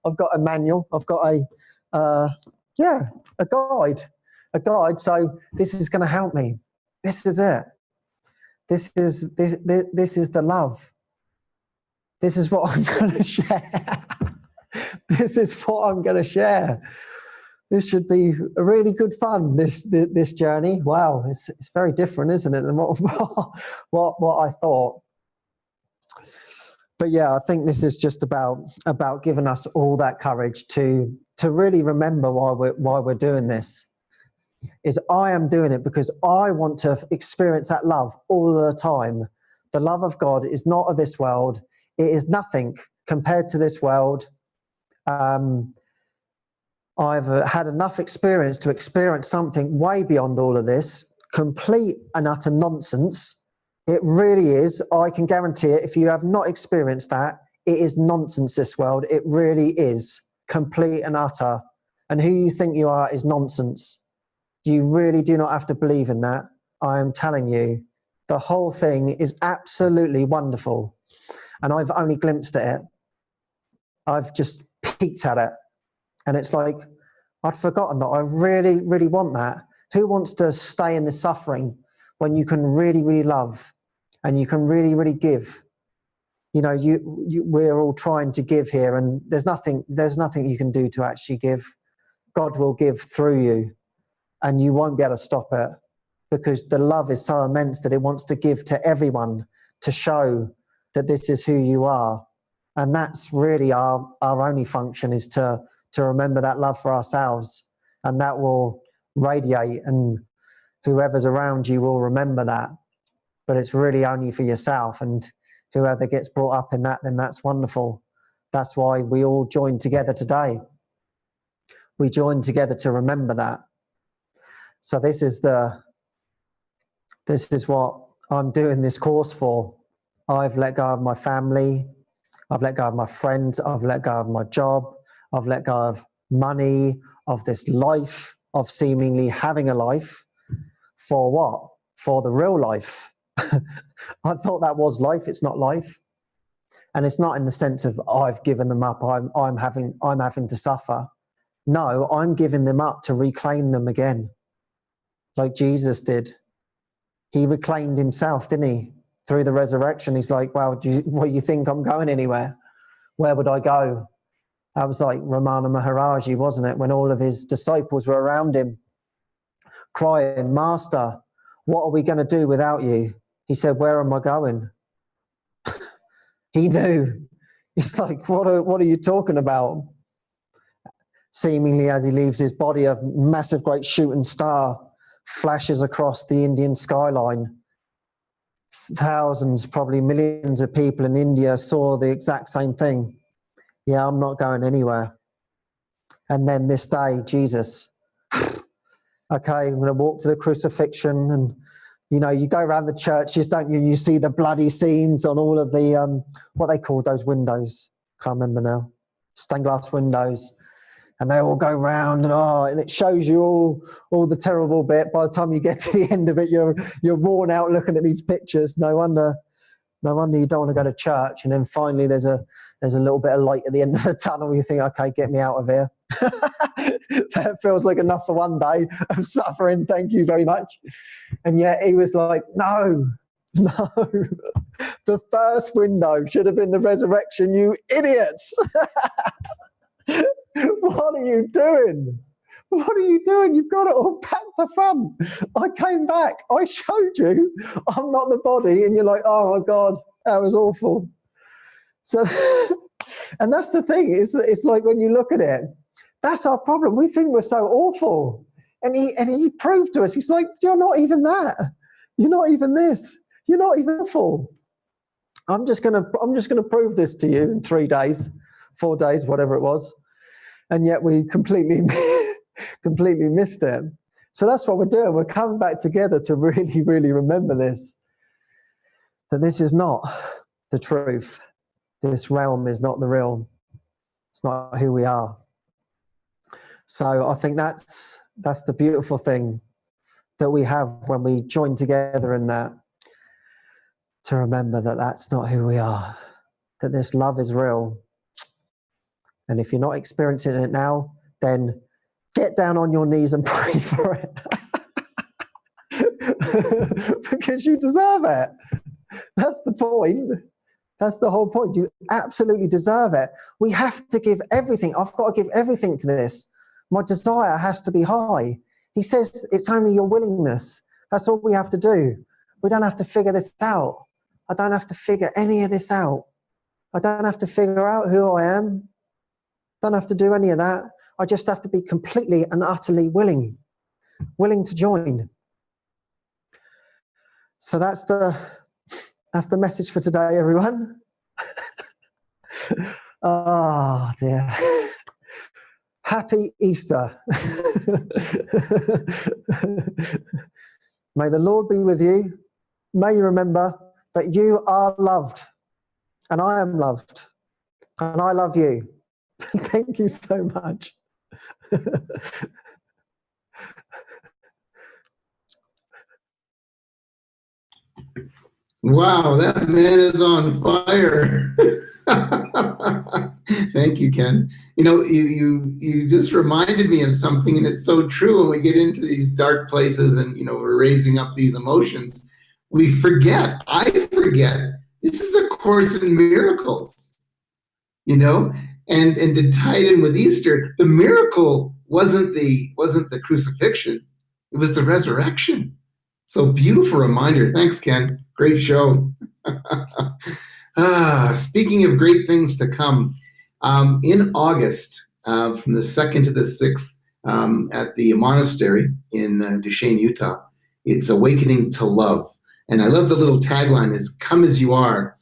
I've got a manual. I've got a guide. A guide. So this is going to help me. This is it. This is the love. This is what I'm going to share. This is what I'm going to share. This should be a really good fun. This journey. Wow, it's very different, isn't it? Than what I thought. But yeah, I think this is just about giving us all that courage to really remember why we're doing this. is I am doing it because I want to experience that love all the time. The love of God is not of this world. It is nothing compared to this world. I've had enough experience to experience something way beyond all of this, complete and utter nonsense. It really is. I can guarantee it. If you have not experienced that, it is nonsense, this world. It really is complete and utter. And who you think you are is nonsense. You really do not have to believe in that. I am telling you, the whole thing is absolutely wonderful. And I've only glimpsed at it. I've just peeked at it. And it's like, I'd forgotten that I really, really want that. Who wants to stay in the suffering when you can really, really love and you can really, really give? You know, we're all trying to give here, and there's nothing you can do to actually give. God will give through you, and you won't be able to stop it, because the love is so immense that it wants to give to everyone to show that this is who you are. And that's really our only function, is to remember that love for ourselves, and that will radiate, and whoever's around you will remember that. But it's really only for yourself, and whoever gets brought up in that, then that's wonderful. That's why we all join together today. We join together to remember that. So this is what I'm doing this course for. I've let go of my family. I've let go of my friends. I've let go of my job. I've let go of money, of this life, of seemingly having a life. For what? For the real life. I thought that was life. It's not life. And it's not in the sense of, oh, I've given them up. I'm having to suffer. No, I'm giving them up to reclaim them again. Like Jesus did. He reclaimed himself, didn't he? Through the resurrection. He's like, well, do you think I'm going anywhere? Where would I go? That was like Ramana Maharaji, wasn't it? When all of his disciples were around him, crying, Master, what are we going to do without you? He said, where am I going? He knew. It's like, what are you talking about? Seemingly, as he leaves his body, a massive great shooting star flashes across the Indian skyline. Thousands, probably millions of people in India saw the exact same thing. Yeah, I'm not going anywhere. And then this day, Jesus, okay, I'm going to walk to the crucifixion, and you know, you go around the churches, don't you? You see the bloody scenes on all of the, what they call those windows. Can't remember now. Stained glass windows. And they all go round, and it shows you all the terrible bit. By the time you get to the end of it, you're worn out looking at these pictures. No wonder you don't want to go to church. And then finally there's a little bit of light at the end of the tunnel. You think, okay, get me out of here. That feels like enough for one day of suffering. Thank you very much. And yet he was like, no. The first window should have been the resurrection, you idiots. What are you doing? What are you doing? You've got it all back to front. I came back. I showed you I'm not the body. And you're like, oh my God, that was awful. So, and that's the thing. It's like when you look at it, that's our problem. We think we're so awful. And he proved to us, he's like, you're not even that. You're not even this. You're not even awful. I'm just gonna prove this to you in 3 days, 4 days, whatever it was. And yet we completely missed it. So that's what we're doing. We're coming back together to really, really remember this. That this is not the truth. This realm is not the real. It's not who we are. So I think that's the beautiful thing that we have when we join together in that, to remember that that's not who we are, that this love is real. And if you're not experiencing it now, then get down on your knees and pray for it. Because you deserve it. That's the point. That's the whole point. You absolutely deserve it. We have to give everything. I've got to give everything to this. My desire has to be high. He says it's only your willingness. That's all we have to do. We don't have to figure this out. I don't have to figure any of this out. I don't have to figure out who I am. Don't have to do any of that. I just have to be completely and utterly willing. willing to join. So that's the message for today, everyone. Oh dear. Happy Easter. May the Lord be with you. May you remember that you are loved, and I am loved, and I love you. Thank you so much. Wow, that man is on fire. Thank you, Ken. You know, you just reminded me of something, and it's so true. When we get into these dark places and, you know, we're raising up these emotions, we forget, I forget, this is a Course in Miracles, you know? And to tie it in with Easter, the miracle wasn't the crucifixion, it was the resurrection. So beautiful reminder. Thanks, Ken. Great show. Speaking of great things to come, in August, from the 2nd to the 6th, at the monastery in Duchesne, Utah, it's Awakening to Love. And I love the little tagline is "Come as you are."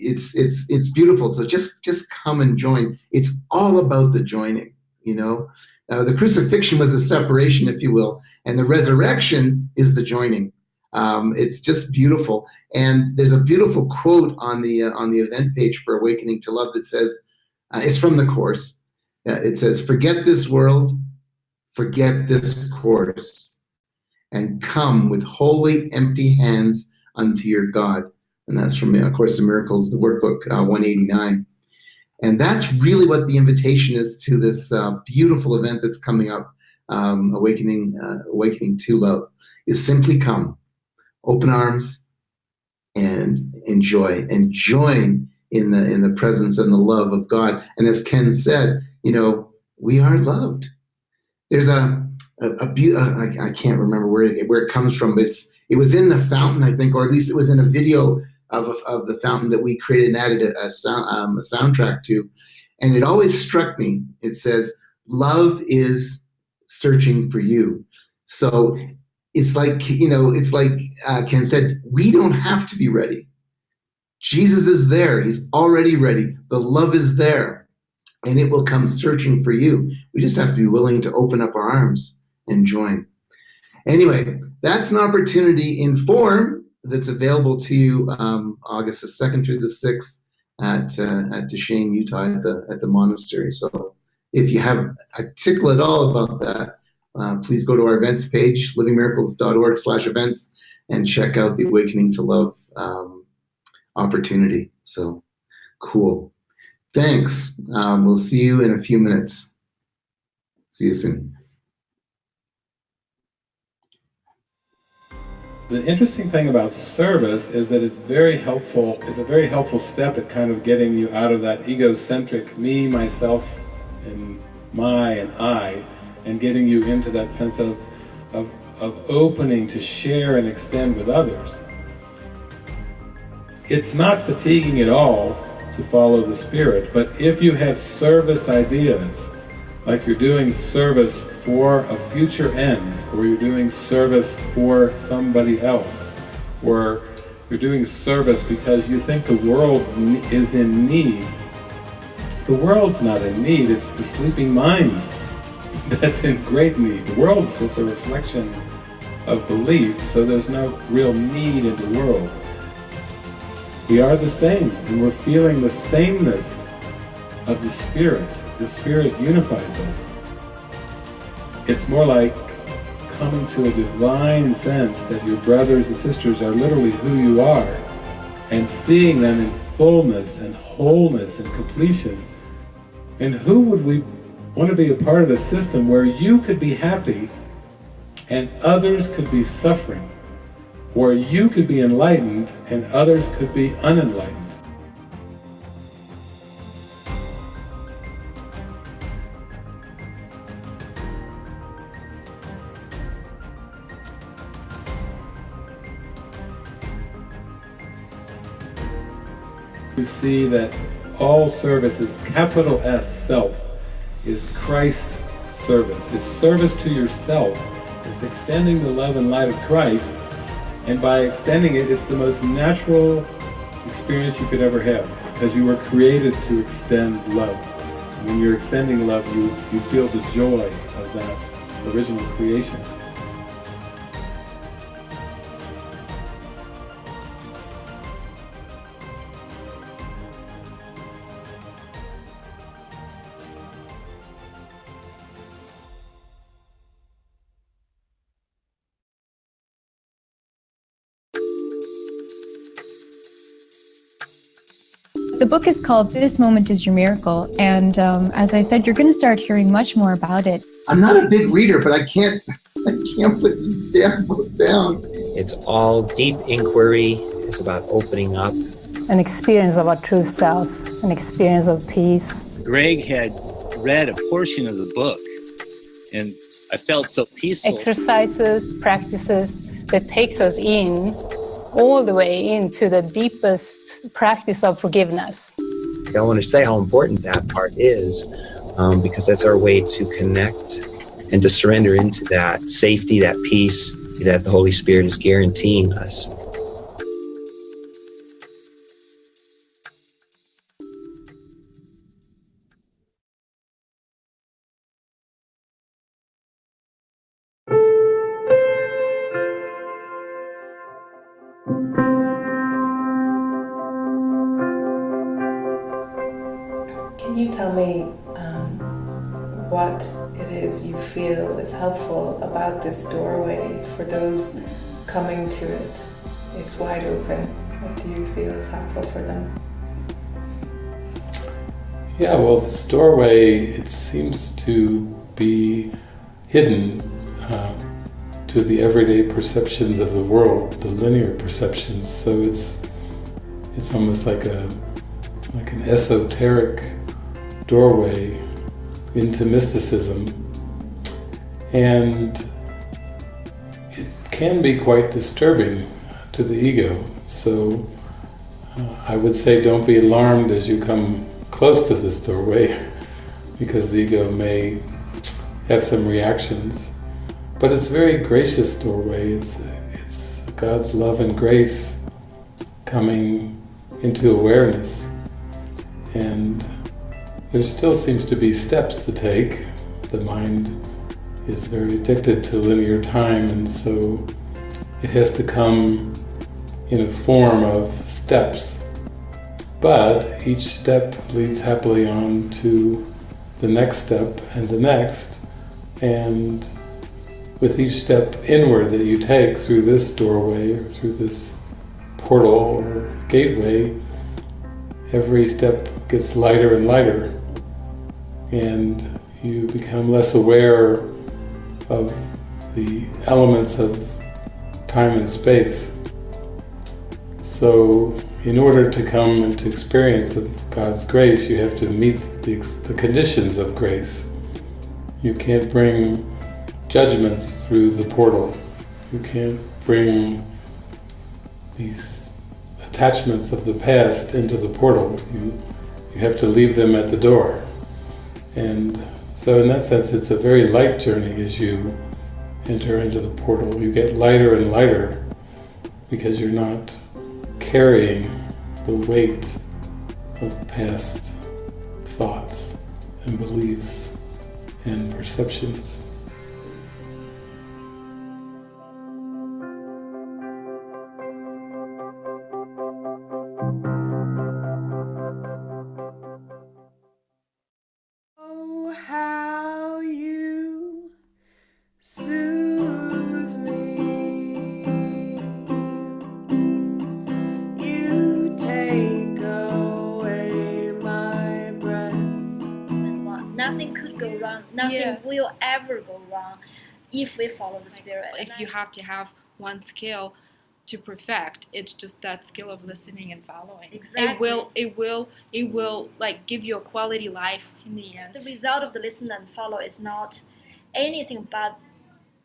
It's beautiful. So just come and join. It's all about the joining, you know. The crucifixion was the separation, if you will, and the resurrection is the joining. It's just beautiful. And there's a beautiful quote on the event page for Awakening to Love that says, it's from the Course. It says, "Forget this world, forget this course, and come with wholly empty hands unto your God." And that's from A Course in Miracles, the workbook 189. And that's really what the invitation is to this beautiful event that's coming up, Awakening to Love, is simply come, open arms, and enjoy, and join in the presence and the love of God. And as Ken said, you know, we are loved. There's I can't remember where it comes from, but it was in the fountain, I think, or at least it was in a video of the fountain that we created and added a soundtrack to. And it always struck me. It says, "Love is searching for you." So it's like, you know, it's like Ken said, we don't have to be ready. Jesus is there. He's already ready. The love is there, and it will come searching for you. We just have to be willing to open up our arms and join. Anyway, that's an opportunity in form that's available to you August the 2nd through the 6th at Duchesne, Utah, at the monastery. So if you have a tickle at all about that, please go to our events page, livingmiracles.org/events, and check out the Awakening to Love opportunity. So cool. Thanks. We'll see you in a few minutes. See you soon. The interesting thing about service is that it's very helpful. It's a very helpful step at kind of getting you out of that egocentric me, myself, and my and I, and getting you into that sense of opening to share and extend with others. It's not fatiguing at all to follow the Spirit, but if you have service ideas, like you're doing service for a future end, or you're doing service for somebody else, or you're doing service because you think the world is in need. The world's not in need, it's the sleeping mind that's in great need. The world's just a reflection of belief, so there's no real need in the world. We are the same, and we're feeling the sameness of the Spirit. The Spirit unifies us. It's more like coming to a divine sense that your brothers and sisters are literally who you are, and seeing them in fullness and wholeness and completion. And who would we want to be a part of a system where you could be happy and others could be suffering, where you could be enlightened and others could be unenlightened? You see that all service is capital S, self, is Christ service. It's service to yourself. It's extending the love and light of Christ, and by extending it, it's the most natural experience you could ever have, because you were created to extend love. When you're extending love, you feel the joy of that original creation. The book is called This Moment Is Your Miracle, and as I said, you're going to start hearing much more about it. I'm not a big reader, but I can't put this damn book down. It's all deep inquiry. It's about opening up. An experience of our true self, an experience of peace. Greg had read a portion of the book, and I felt so peaceful. Exercises, practices that takes us in, all the way into the deepest practice of forgiveness. I want to say how important that part is, because that's our way to connect and to surrender into that safety, that peace that the Holy Spirit is guaranteeing us. Can you tell me what it is you feel is helpful about this doorway for those coming to it? It's wide open. What do you feel is helpful for them? Yeah, well, this doorway, it seems to be hidden to the everyday perceptions of the world, the linear perceptions. So it's almost like an esoteric doorway into mysticism, and it can be quite disturbing to the ego. So I would say don't be alarmed as you come close to this doorway, because the ego may have some reactions. But it's a very gracious doorway. It's God's love and grace coming into awareness. And there still seems to be steps to take. The mind is very addicted to linear time, and so it has to come in a form of steps. But each step leads happily on to the next step and the next. And with each step inward that you take through this doorway or through this portal or gateway, every step gets lighter and lighter, and you become less aware of the elements of time and space. So in order to come into experience of God's grace, you have to meet the conditions of grace. You can't bring judgments through the portal. You can't bring these attachments of the past into the portal. You have to leave them at the door. And so in that sense, it's a very light journey as you enter into the portal. You get lighter and lighter because you're not carrying the weight of past thoughts and beliefs and perceptions. Oh, how you soothe me. You take away my breath. Nothing could go wrong. Nothing will ever go wrong if we follow the Spirit. If you have to have one skill to perfect, it's just that skill of listening and following. Exactly. It will like give you a quality life in the end. The result of the listen and follow is not anything but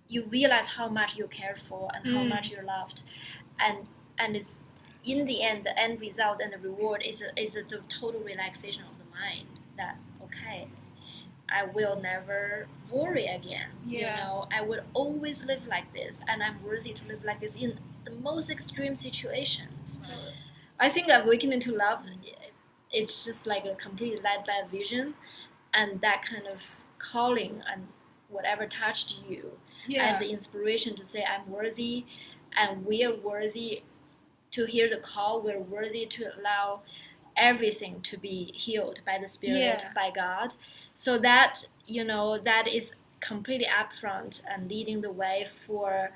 you realize how much you cared for and how much you're loved, and it's in the end result and the reward is a total relaxation of the mind. That okay, I will never worry again. You Yeah. know, I would always live like this, and I'm worthy to live like this in the most extreme situations. I think awakening to love, it's just like a completely led by vision, and that kind of calling and whatever touched you as the inspiration to say, I'm worthy, and we are worthy to hear the call. We're worthy to allow everything to be healed by the Spirit, Yeah. by God. So that, you know, that is completely upfront and leading the way for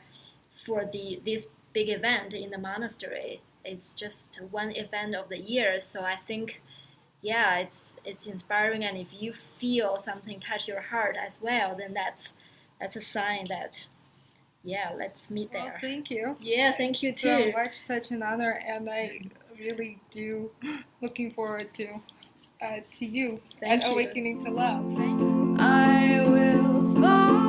this big event in the monastery. It's just one event of the year. So I think, yeah, it's inspiring. And if you feel something touch your heart as well, then that's a sign that, yeah, let's meet there. Well, thank you. Yeah, thank you So too. much, such an honor, and I really do looking forward to you Thank at you. Awakening to Love. I will follow.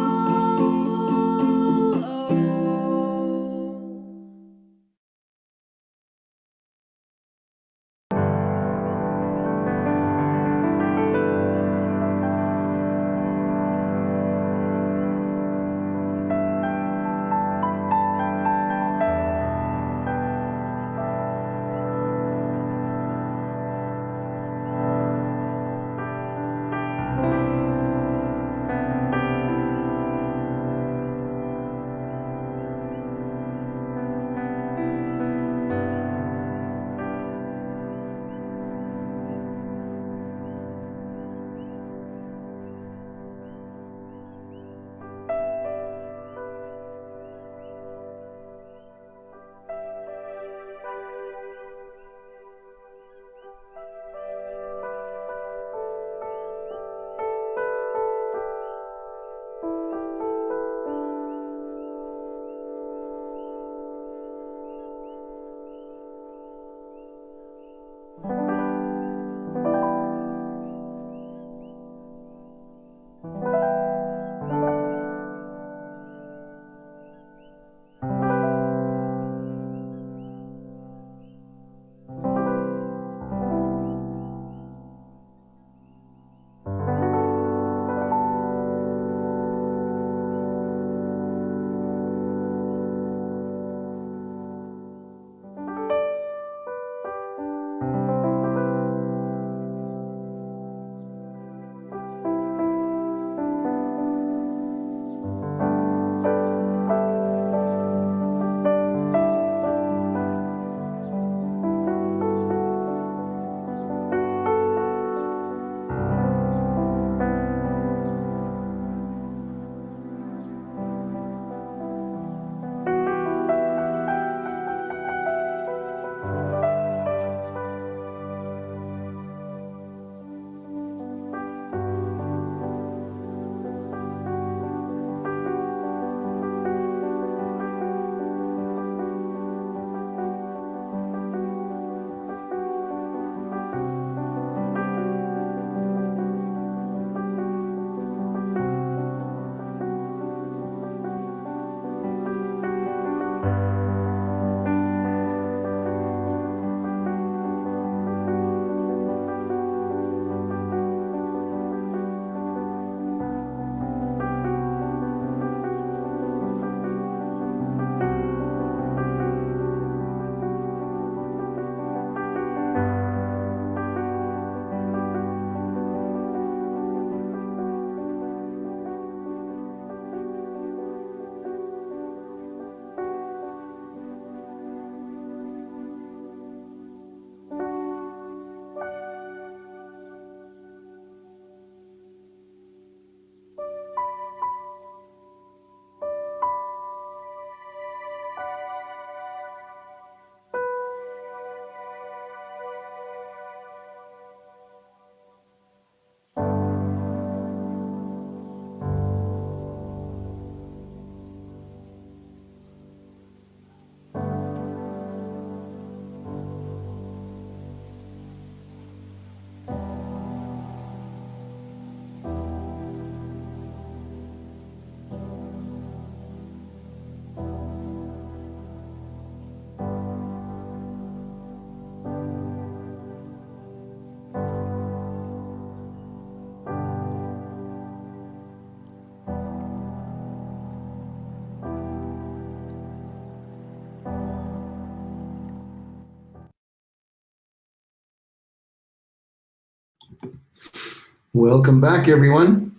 Welcome back, everyone.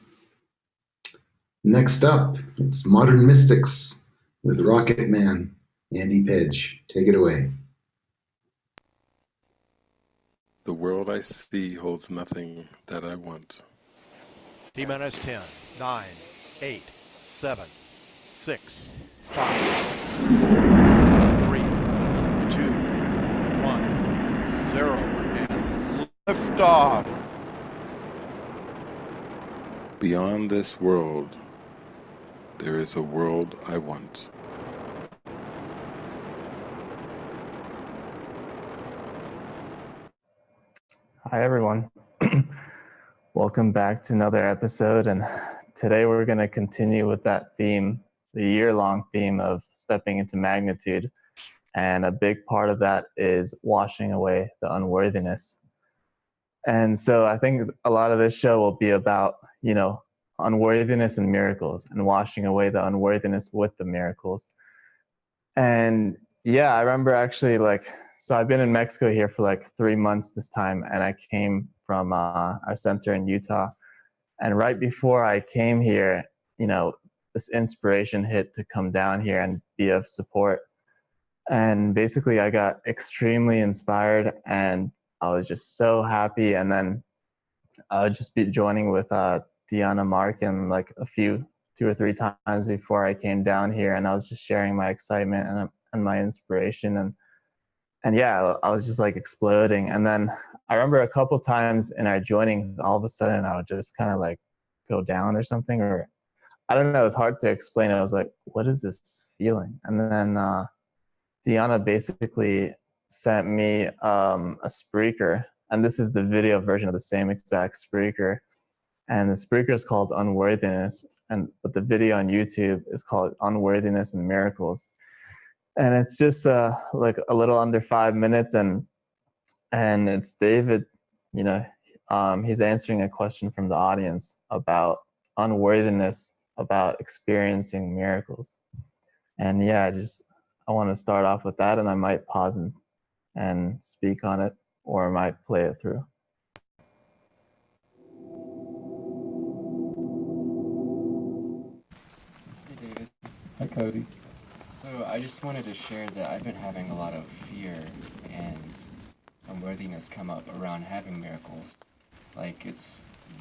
Next up, it's Modern Mystics with Rocket Man, Andy Pedge. Take it away. The world I see holds nothing that I want. T-minus 10, 9, 8, 7, 6, 5, 4, 3, 2, 1, 0, and lift off. Beyond this world, there is a world I want. Hi, everyone. Welcome back to another episode. And today we're going to continue with that theme, the year-long theme of stepping into magnitude. And a big part of that is washing away the unworthiness. And so I think a lot of this show will be about, unworthiness and miracles and washing away the unworthiness with the miracles. And yeah, I remember actually so I've been in Mexico here for 3 months this time, and I came from our center in Utah. And right before I came here, this inspiration hit to come down here and be of support. And basically I got extremely inspired and I was just so happy. And then I would just be joining with Deanna Markin two or three times before I came down here, and I was just sharing my excitement and my inspiration, and yeah, I was just exploding. And then I remember a couple times in our joining, all of a sudden I would just kind of go down or something, or I don't know, it was hard to explain. I was like, what is this feeling? And then Deanna basically sent me a Spreaker, and this is the video version of the same exact Spreaker. And the Spreaker is called Unworthiness, but the video on YouTube is called Unworthiness and Miracles. And it's just a little under 5 minutes, and it's David, he's answering a question from the audience about unworthiness, about experiencing miracles. And yeah, I want to start off with that, and I might pause and speak on it, or I might play it through. Hi, Cody. So I just wanted to share that I've been having a lot of fear and unworthiness come up around having miracles. The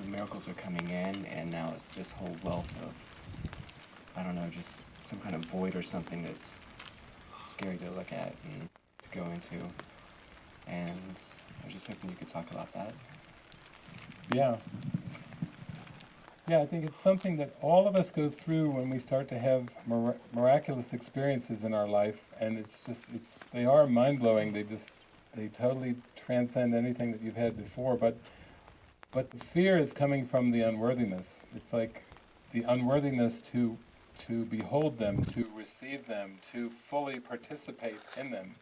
miracles are coming in, and now it's this whole wealth of, I don't know, just some kind of void or something that's scary to look at and to go into. And I was just hoping you could talk about that. Yeah. Yeah, I think it's something that all of us go through when we start to have miraculous experiences in our life, and they are mind-blowing. They totally transcend anything that you've had before, but the fear is coming from the unworthiness. It's like the unworthiness to behold them, to receive them, to fully participate in them.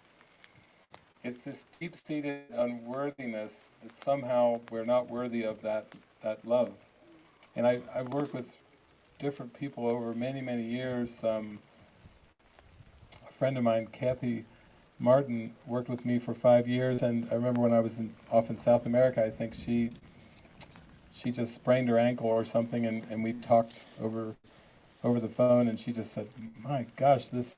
It's this deep-seated unworthiness that somehow we're not worthy of that love. And I've worked with different people over many, many years. A friend of mine, Kathy Martin, worked with me for 5 years, and I remember when I was off in South America, I think she just sprained her ankle or something, and we talked over the phone, and she just said, my gosh, this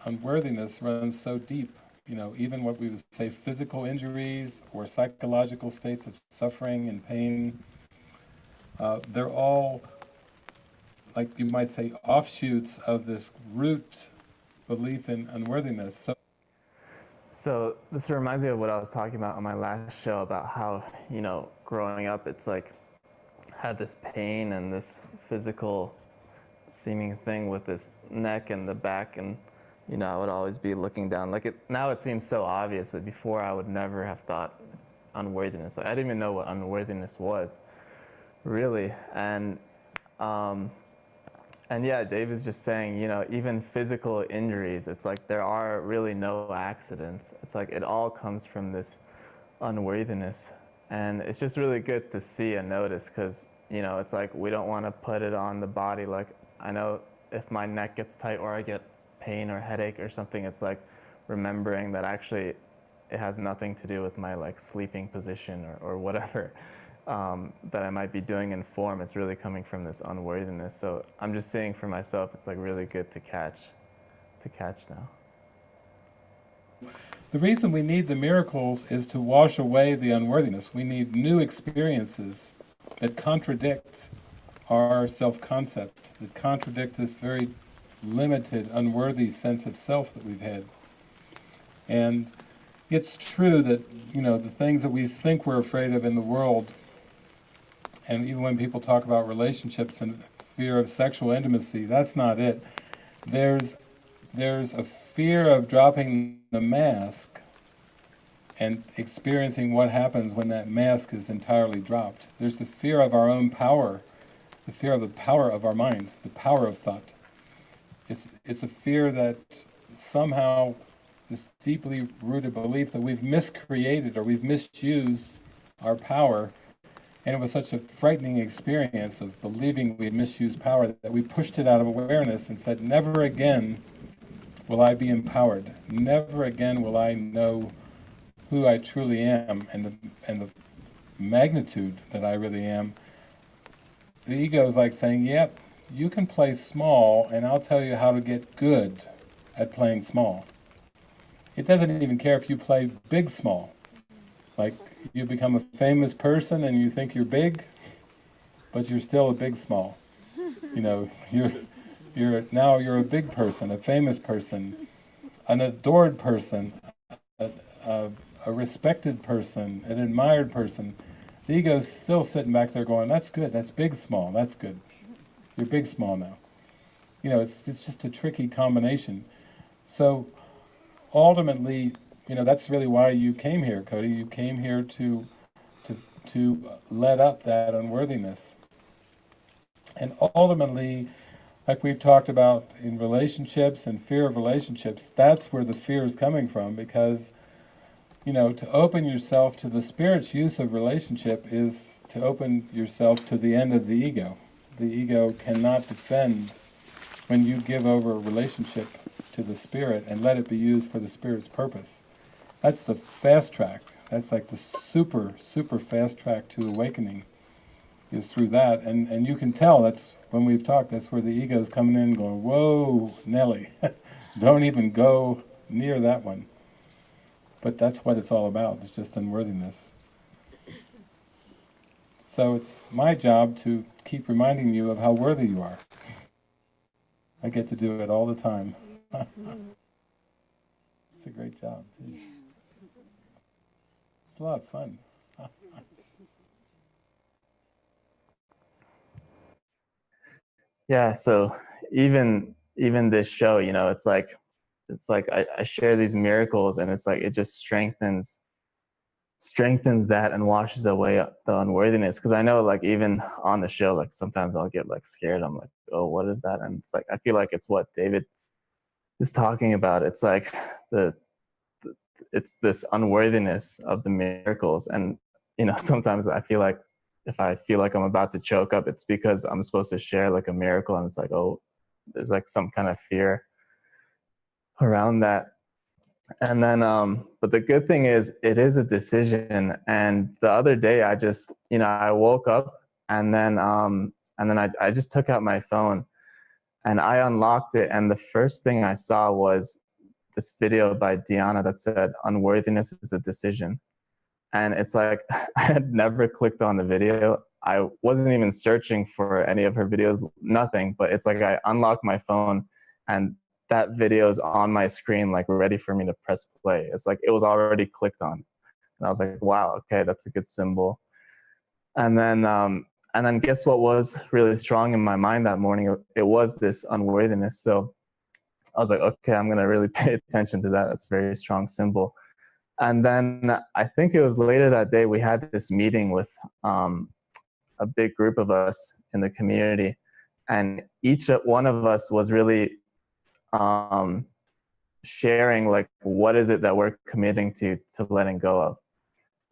unworthiness runs so deep. Even what we would say physical injuries or psychological states of suffering and pain, they're all, like you might say, offshoots of this root belief in unworthiness. So this reminds me of what I was talking about on my last show about how, growing up, it's had this pain and this physical seeming thing with this neck and the back, and I would always be looking down. Now it seems so obvious, but before I would never have thought unworthiness. I didn't even know what unworthiness was, really. And yeah, Dave is just saying, even physical injuries, it's there are really no accidents. It's it all comes from this unworthiness. And it's just really good to see and notice, because, it's we don't want to put it on the body. I know if my neck gets tight or I get pain or headache or something, it's remembering that actually it has nothing to do with my like sleeping position or whatever that I might be doing in form. It's really coming from this unworthiness. So I'm just saying for myself, it's like really good to catch now. The reason we need the miracles is to wash away the unworthiness. We need new experiences that contradict our self-concept, that contradict this very limited, unworthy sense of self that we've had. And it's true that, you know, the things that we think we're afraid of in the world, and even when people talk about relationships and fear of sexual intimacy, that's not it. There's a fear of dropping the mask and experiencing what happens when that mask is entirely dropped. There's the fear of our own power, the fear of the power of our mind, the power of thought. It's a fear that somehow this deeply rooted belief that we've miscreated or we've misused our power. And it was such a frightening experience of believing we had misused power that we pushed it out of awareness and said, never again will I be empowered. Never again will I know who I truly am and the magnitude that I really am. The ego is like saying, yep, you can play small and I'll tell you how to get good at playing small. It doesn't even care if you play big small. Like you become a famous person and you think you're big, but you're still a big small. You know, you're a big person, a famous person, an adored person, a respected person, an admired person. The ego's still sitting back there going, that's good, that's big small, that's good. You're big small now. You know, it's just a tricky combination. So ultimately, you know, that's really why you came here, Cody. You came here to let up that unworthiness. And ultimately, like we've talked about in relationships and fear of relationships, that's where the fear is coming from, because, you know, to open yourself to the Spirit's use of relationship is to open yourself to the end of the ego. The ego cannot defend when you give over a relationship to the Spirit and let it be used for the Spirit's purpose. That's the fast track. That's like the super, super fast track to awakening, is through that. And you can tell, that's when we've talked, that's where the ego's coming in going, whoa, Nelly, don't even go near that one. But that's what it's all about, it's just unworthiness. So it's my job to keep reminding you of how worthy you are. I get to do it all the time. It's a great job, too. It's a lot of fun. Yeah, so even this show, you know, it's like I share these miracles, and it's like it just strengthens that and washes away the unworthiness. Because I know, like, even on the show, like sometimes I'll get like scared. I'm like, oh, what is that? And it's like I feel like it's what David is talking about. It's like it's this unworthiness of the miracles. And you know, sometimes I feel like if I feel like I'm about to choke up, it's because I'm supposed to share like a miracle, and it's like, oh, there's like some kind of fear around that. And then but the good thing is it is a decision. And the other day I just, you know, I woke up and then I just took out my phone and I unlocked it, and the first thing I saw was this video by Diana that said unworthiness is a decision. And it's like I had never clicked on the video. I wasn't even searching for any of her videos, nothing, but it's like I unlocked my phone and that video is on my screen, like ready for me to press play. It's like it was already clicked on. And I was like, wow, okay, that's a good symbol. And then guess what was really strong in my mind that morning? It was this unworthiness. So I was like, okay, I'm going to really pay attention to that. That's a very strong symbol. And then I think it was later that day, we had this meeting with a big group of us in the community. And each one of us was really sharing, like, what is it that we're committing to letting go of.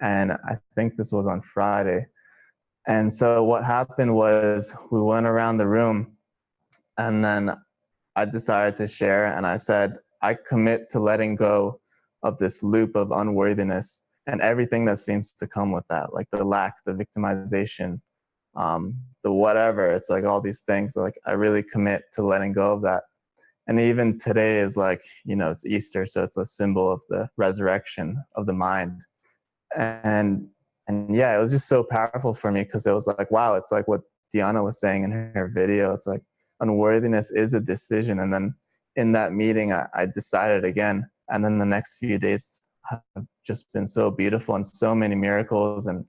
And I think this was on Friday. And so what happened was we went around the room, and then I decided to share, and I said, I commit to letting go of this loop of unworthiness and everything that seems to come with that, like the lack, the victimization, the whatever. It's like all these things, like I really commit to letting go of that. And even today is like, you know, it's Easter, so it's a symbol of the resurrection of the mind. And yeah, it was just so powerful for me, because it was like, wow, it's like what Diana was saying in her video. It's like unworthiness is a decision. And then in that meeting, I decided again. And then the next few days have just been so beautiful, and so many miracles, and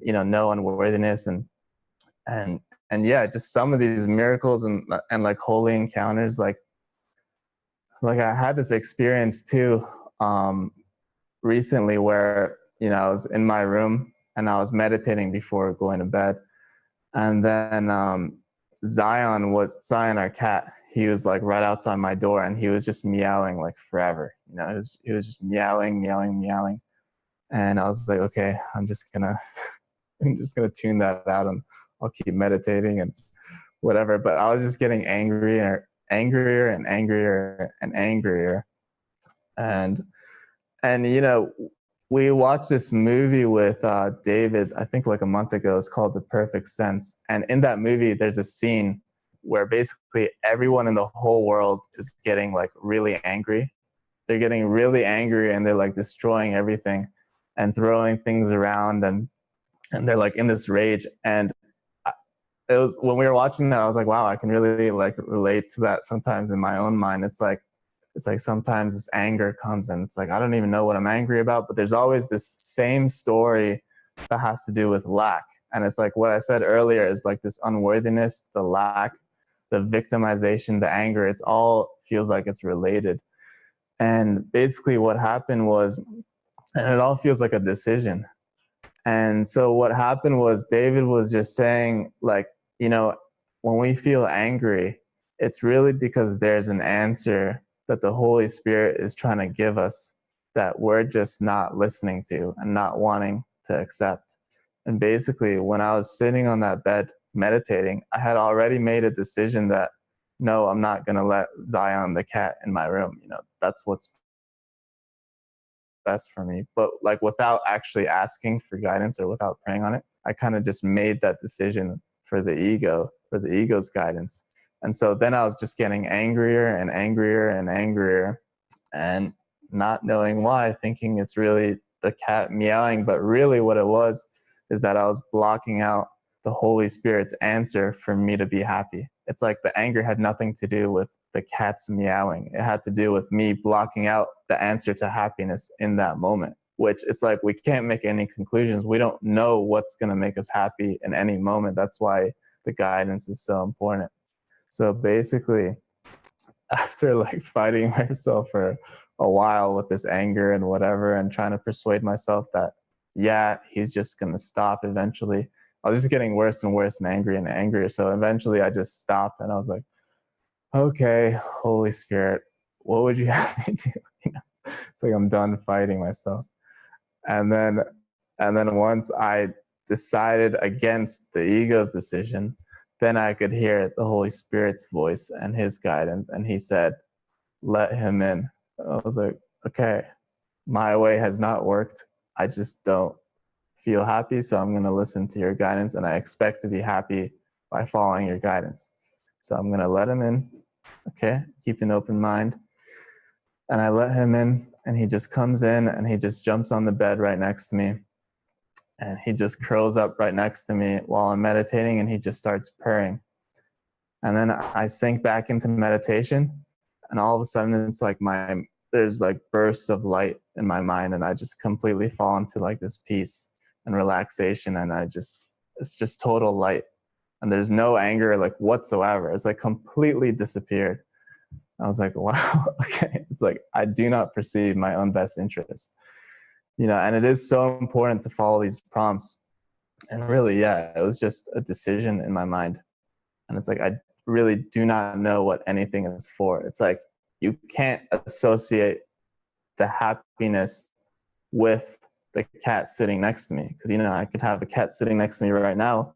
you know, no unworthiness, and yeah, just some of these miracles and like holy encounters. Like I had this experience too recently where, you know, I was in my room and I was meditating before going to bed, and then Zion, our cat, he was like right outside my door, and he was just meowing like forever. You know, he was just meowing, and I was like, okay, I'm just gonna tune that out, and I'll keep meditating and whatever. But I was just getting angrier and angrier, and you know, we watched this movie with David, I think like a month ago. It's called The Perfect Sense. And in that movie, there's a scene where basically everyone in the whole world is getting like really angry. They're getting really angry, and they're like destroying everything and throwing things around, and they're like in this rage. And it was, when we were watching that, I was like, wow, I can really like relate to that sometimes in my own mind. It's like sometimes this anger comes, and it's like, I don't even know what I'm angry about, but there's always this same story that has to do with lack. And it's like what I said earlier is like this unworthiness, the lack, the victimization, the anger, it's all feels like it's related. And basically what happened was, and it all feels like a decision. And so what happened was David was just saying, like, you know, when we feel angry, it's really because there's an answer that the Holy Spirit is trying to give us that we're just not listening to and not wanting to accept. And basically, when I was sitting on that bed meditating, I had already made a decision that, no, I'm not going to let Zion the cat in my room. You know, that's what's best for me. But like without actually asking for guidance or without praying on it, I kind of just made that decision for the ego, for the ego's guidance. And so then I was just getting angrier and angrier and angrier, and not knowing why, thinking it's really the cat meowing. But really what it was is that I was blocking out the Holy Spirit's answer for me to be happy. It's like the anger had nothing to do with the cat's meowing. It had to do with me blocking out the answer to happiness in that moment, which it's like we can't make any conclusions. We don't know what's going to make us happy in any moment. That's why the guidance is so important. So basically, after like fighting myself for a while with this anger and whatever, and trying to persuade myself that, yeah, he's just going to stop eventually, I was just getting worse and worse and angrier. So eventually I just stopped, and I was like, okay, Holy Spirit, what would you have me do? You know, it's like I'm done fighting myself. And then once I decided against the ego's decision, then I could hear the Holy Spirit's voice and his guidance. And he said, let him in. I was like, okay, my way has not worked. I just don't feel happy. So I'm going to listen to your guidance, and I expect to be happy by following your guidance. So I'm going to let him in. Okay. Keep an open mind. And I let him in, and he just comes in, and he just jumps on the bed right next to me. And he just curls up right next to me while I'm meditating, and he just starts purring. And then I sink back into meditation, and all of a sudden it's like there's like bursts of light in my mind, and I just completely fall into like this peace and relaxation, and it's just total light. And there's no anger like whatsoever. It's like completely disappeared. I was like, wow, okay. It's like, I do not perceive my own best interest. You know, and it is so important to follow these prompts. And really, yeah, it was just a decision in my mind. And it's like, I really do not know what anything is for. It's like, you can't associate the happiness with the cat sitting next to me. Because, you know, I could have a cat sitting next to me right now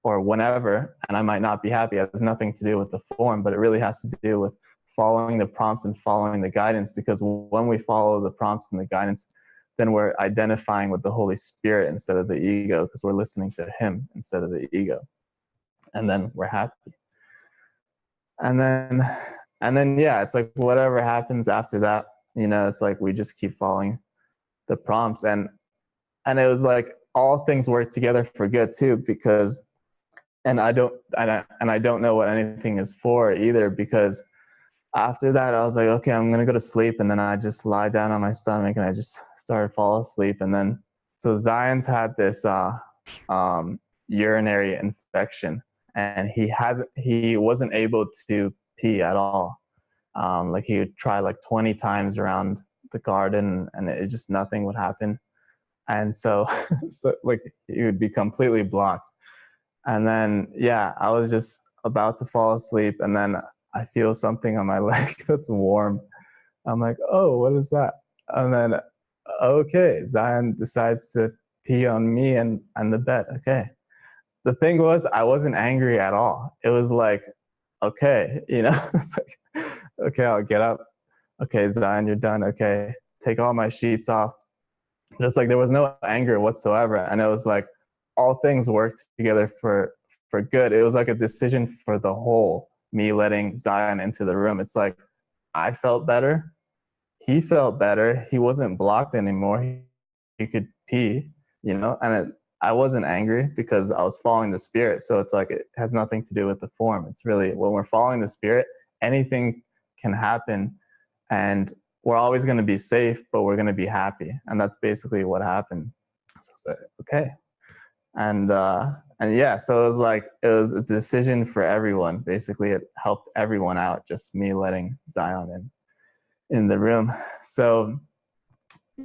or whenever, and I might not be happy. It has nothing to do with the form, but it really has to do with following the prompts and following the guidance, because when we follow the prompts and the guidance, then we're identifying with the Holy Spirit instead of the ego, because we're listening to him instead of the ego. And then we're happy. And then yeah, it's like whatever happens after that, you know, it's like we just keep following the prompts. And it was like all things work together for good too, because I don't know what anything is for either, because after that I was like, okay, I'm gonna go to sleep, and then I just lie down on my stomach and I just started fall asleep. And then so Zion's had this urinary infection, and he wasn't able to pee at all. Like he would try like 20 times around the garden, and it just nothing would happen. And so like he would be completely blocked. And then yeah, I was just about to fall asleep, and then I feel something on my leg that's warm. I'm like, oh, what is that? And then okay, Zion decides to pee on me and the bed. Okay. The thing was, I wasn't angry at all. It was like, okay, you know, it's like, okay, I'll get up. Okay, Zion, you're done. Okay, take all my sheets off. Just like there was no anger whatsoever. And it was like all things worked together for good. It was like a decision for the whole, me letting Zion into the room. It's like I felt better. He felt better. He wasn't blocked anymore. He could pee, you know, and I wasn't angry because I was following the Spirit. So it's like it has nothing to do with the form. It's really when we're following the Spirit, anything can happen, and we're always going to be safe, but we're going to be happy. And that's basically what happened. So I was like, okay. And yeah, so it was a decision for everyone. Basically, it helped everyone out, just me letting Zion in the room. So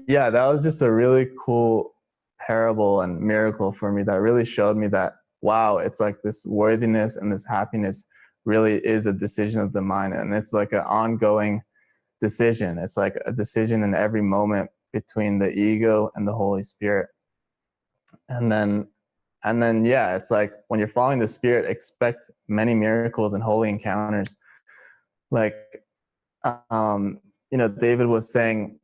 yeah, that was just a really cool parable and miracle for me that really showed me that, wow, it's like this worthiness and this happiness really is a decision of the mind. And it's like an ongoing decision. It's like a decision in every moment between the ego and the Holy Spirit. And then yeah, it's like when you're following the Spirit, expect many miracles and holy encounters. Like, you know, David was saying,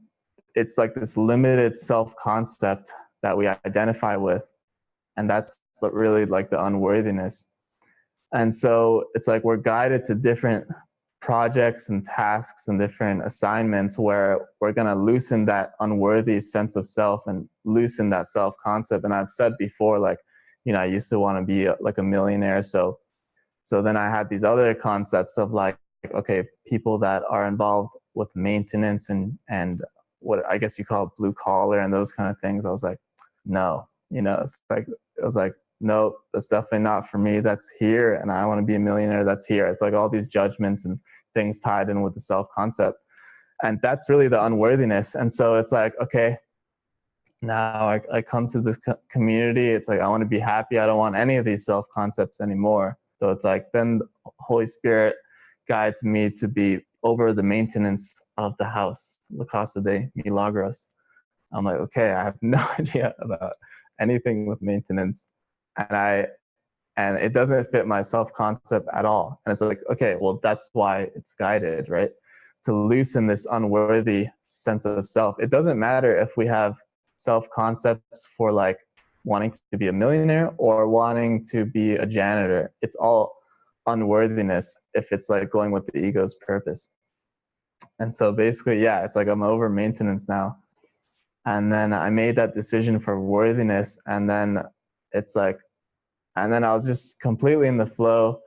it's like this limited self-concept that we identify with, and that's really like the unworthiness. And so it's like we're guided to different projects and tasks and different assignments where we're going to loosen that unworthy sense of self and loosen that self-concept. And I've said before, like, you know, I used to want to be like a millionaire. So then I had these other concepts of like, okay, people that are involved with maintenance and what I guess you call it blue collar and those kind of things. I was like, no, you know, it was like, no, that's definitely not for me. That's here. And I want to be a millionaire. That's here. It's like all these judgments and things tied in with the self-concept. And that's really the unworthiness. And so it's like, okay, now I come to this community. It's like, I want to be happy. I don't want any of these self-concepts anymore. So it's like, then the Holy Spirit guides me to be over the maintenance of the house, La Casa de Milagros. I'm like, okay, I have no idea about anything with maintenance. And it doesn't fit my self-concept at all. And it's like, okay, well, that's why it's guided, right? To loosen this unworthy sense of self. It doesn't matter if we have self-concepts for like wanting to be a millionaire or wanting to be a janitor. It's all unworthiness if it's like going with the ego's purpose. And so basically, yeah, it's like I'm over maintenance now. And then I made that decision for worthiness. And then it's like, and then I was just completely in the flow.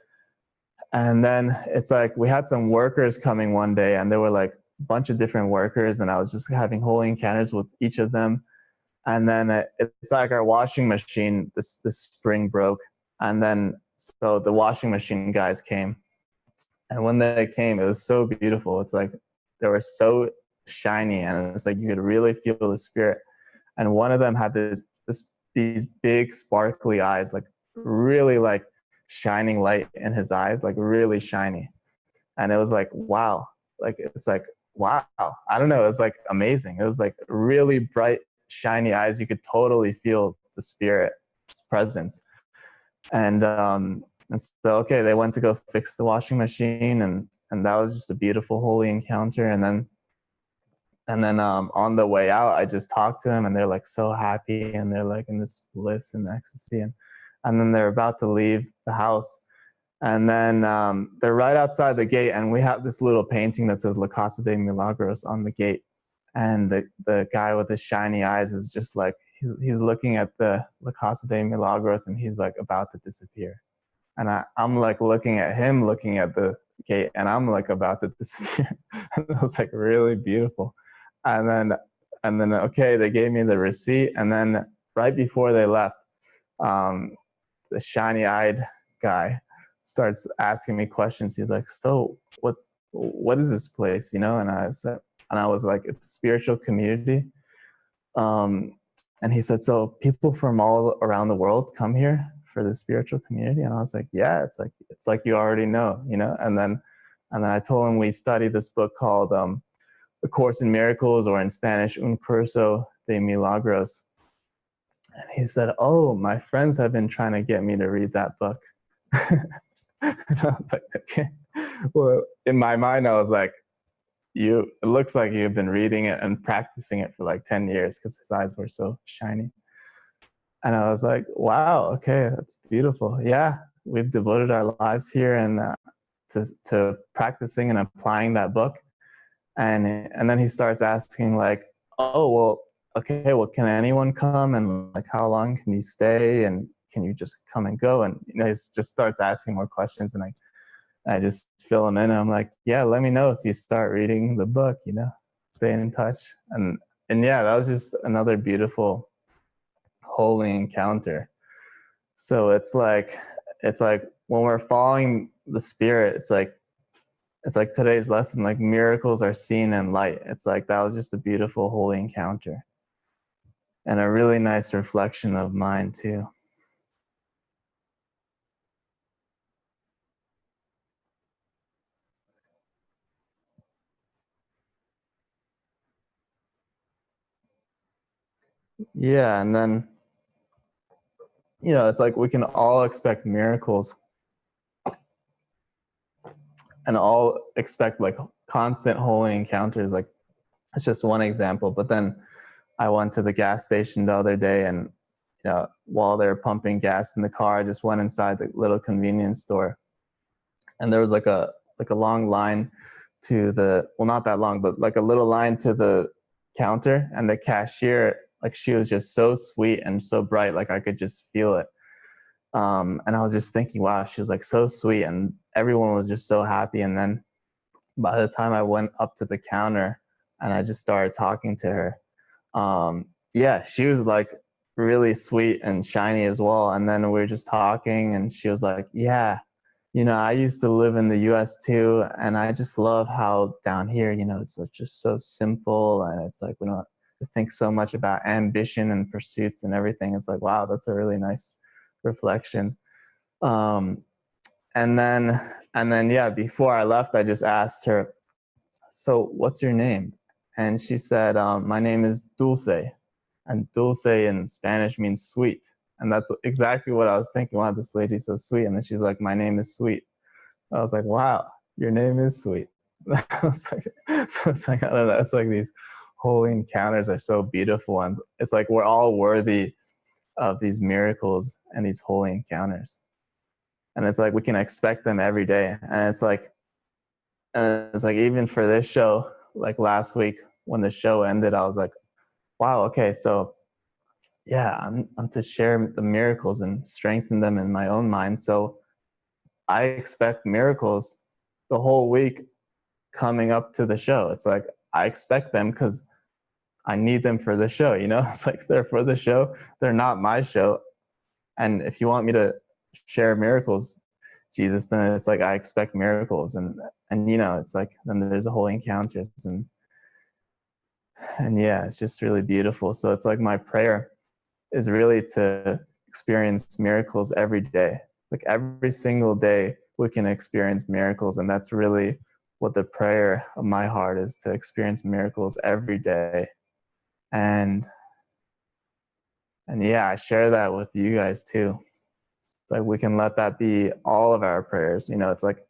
And then it's like we had some workers coming one day, and there were like a bunch of different workers, and I was just having holy encounters with each of them. And then it's like our washing machine, this spring broke. And then so the washing machine guys came. And when they came, it was so beautiful. It's like they were so shiny, and it's like you could really feel the Spirit. And one of them had these big sparkly eyes, like really like shining light in his eyes, like really shiny. And it was like, wow, like it's like, wow, I don't know, it was like amazing. It was like really bright, shiny eyes. You could totally feel the Spirit's presence. And so okay, they went to go fix the washing machine, and that was just a beautiful holy encounter. And then on the way out, I just talked to them, and they're like so happy, and they're like in this bliss and ecstasy, and then they're about to leave the house, and then they're right outside the gate, and we have this little painting that says La Casa de Milagros on the gate, and the guy with the shiny eyes is just like, he's looking at the La Casa de Milagros, and he's like about to disappear. And I'm like looking at him, looking at the gate, and I'm like about to disappear. And it was like really beautiful. And then okay, they gave me the receipt, and then right before they left, the shiny-eyed guy starts asking me questions. He's like, "So what is this place?" And I was like, "It's a spiritual community." And he said, "So people from all around the world come here for the spiritual community?" And I was like, "Yeah, it's like you already know." And then I told him we study this book called A Course in Miracles, or in Spanish, Un Curso de Milagros. And he said, "Oh, my friends have been trying to get me to read that book." And I was like, "Okay." Well, in my mind, I was like, it looks like you've been reading it and practicing it for like 10 years, because his eyes were so shiny. And I was like, "Wow, okay, that's beautiful. Yeah, we've devoted our lives here and to practicing and applying that book." And then he starts asking like, "Oh, well, okay, well, can anyone come, and like how long can you stay, and can you just come and go?" And he just starts asking more questions, and I just fill him in. And I'm like, "Yeah, let me know if you start reading the book, stay in touch." And yeah, that was just another beautiful holy encounter. So it's like when we're following the Spirit, it's like today's lesson, like miracles are seen in light. It's like that was just a beautiful holy encounter, and a really nice reflection of mine too. Yeah, and then it's like we can all expect miracles and all expect like constant holy encounters. Like, it's just one example. But then I went to the gas station the other day, and while they were pumping gas in the car, I just went inside the little convenience store, and there was like a long line to the, well, not that long, but like a little line to the counter, and the cashier, like, she was just so sweet and so bright, like I could just feel it. And I was just thinking, wow, she was like so sweet, and everyone was just so happy. And then by the time I went up to the counter and I just started talking to her, yeah, she was like really sweet and shiny as well. And then we were just talking, and she was like, "Yeah, I used to live in the US too, and I just love how down here, it's just so simple, and it's like we don't have to think so much about ambition and pursuits and everything." It's like, wow, that's a really nice reflection. And then yeah, before I left, I just asked her, "So what's your name?" And she said, "My name is Dulce." And dulce in Spanish means sweet. And that's exactly what I was thinking. Wow, this lady's so sweet. And then she's like, "My name is Sweet." I was like, wow, your name is sweet. I was like, so it's like, I don't know, it's like these holy encounters are so beautiful. And it's like we're all worthy of these miracles and these holy encounters. And it's like we can expect them every day. And it's like even for this show, like last week when the show ended, I was like, wow, okay, so yeah, I'm to share the miracles and strengthen them in my own mind. So I expect miracles the whole week coming up to the show. It's like I expect them because I need them for the show, It's like they're for the show. They're not my show. And if you want me to share miracles, Jesus, then it's like I expect miracles. And it's like then there's a holy encounters. And yeah, it's just really beautiful. So it's like my prayer is really to experience miracles every day. Like every single day we can experience miracles. And that's really what the prayer of my heart is, to experience miracles every day. And yeah, I share that with you guys too. It's like we can let that be all of our prayers. It's like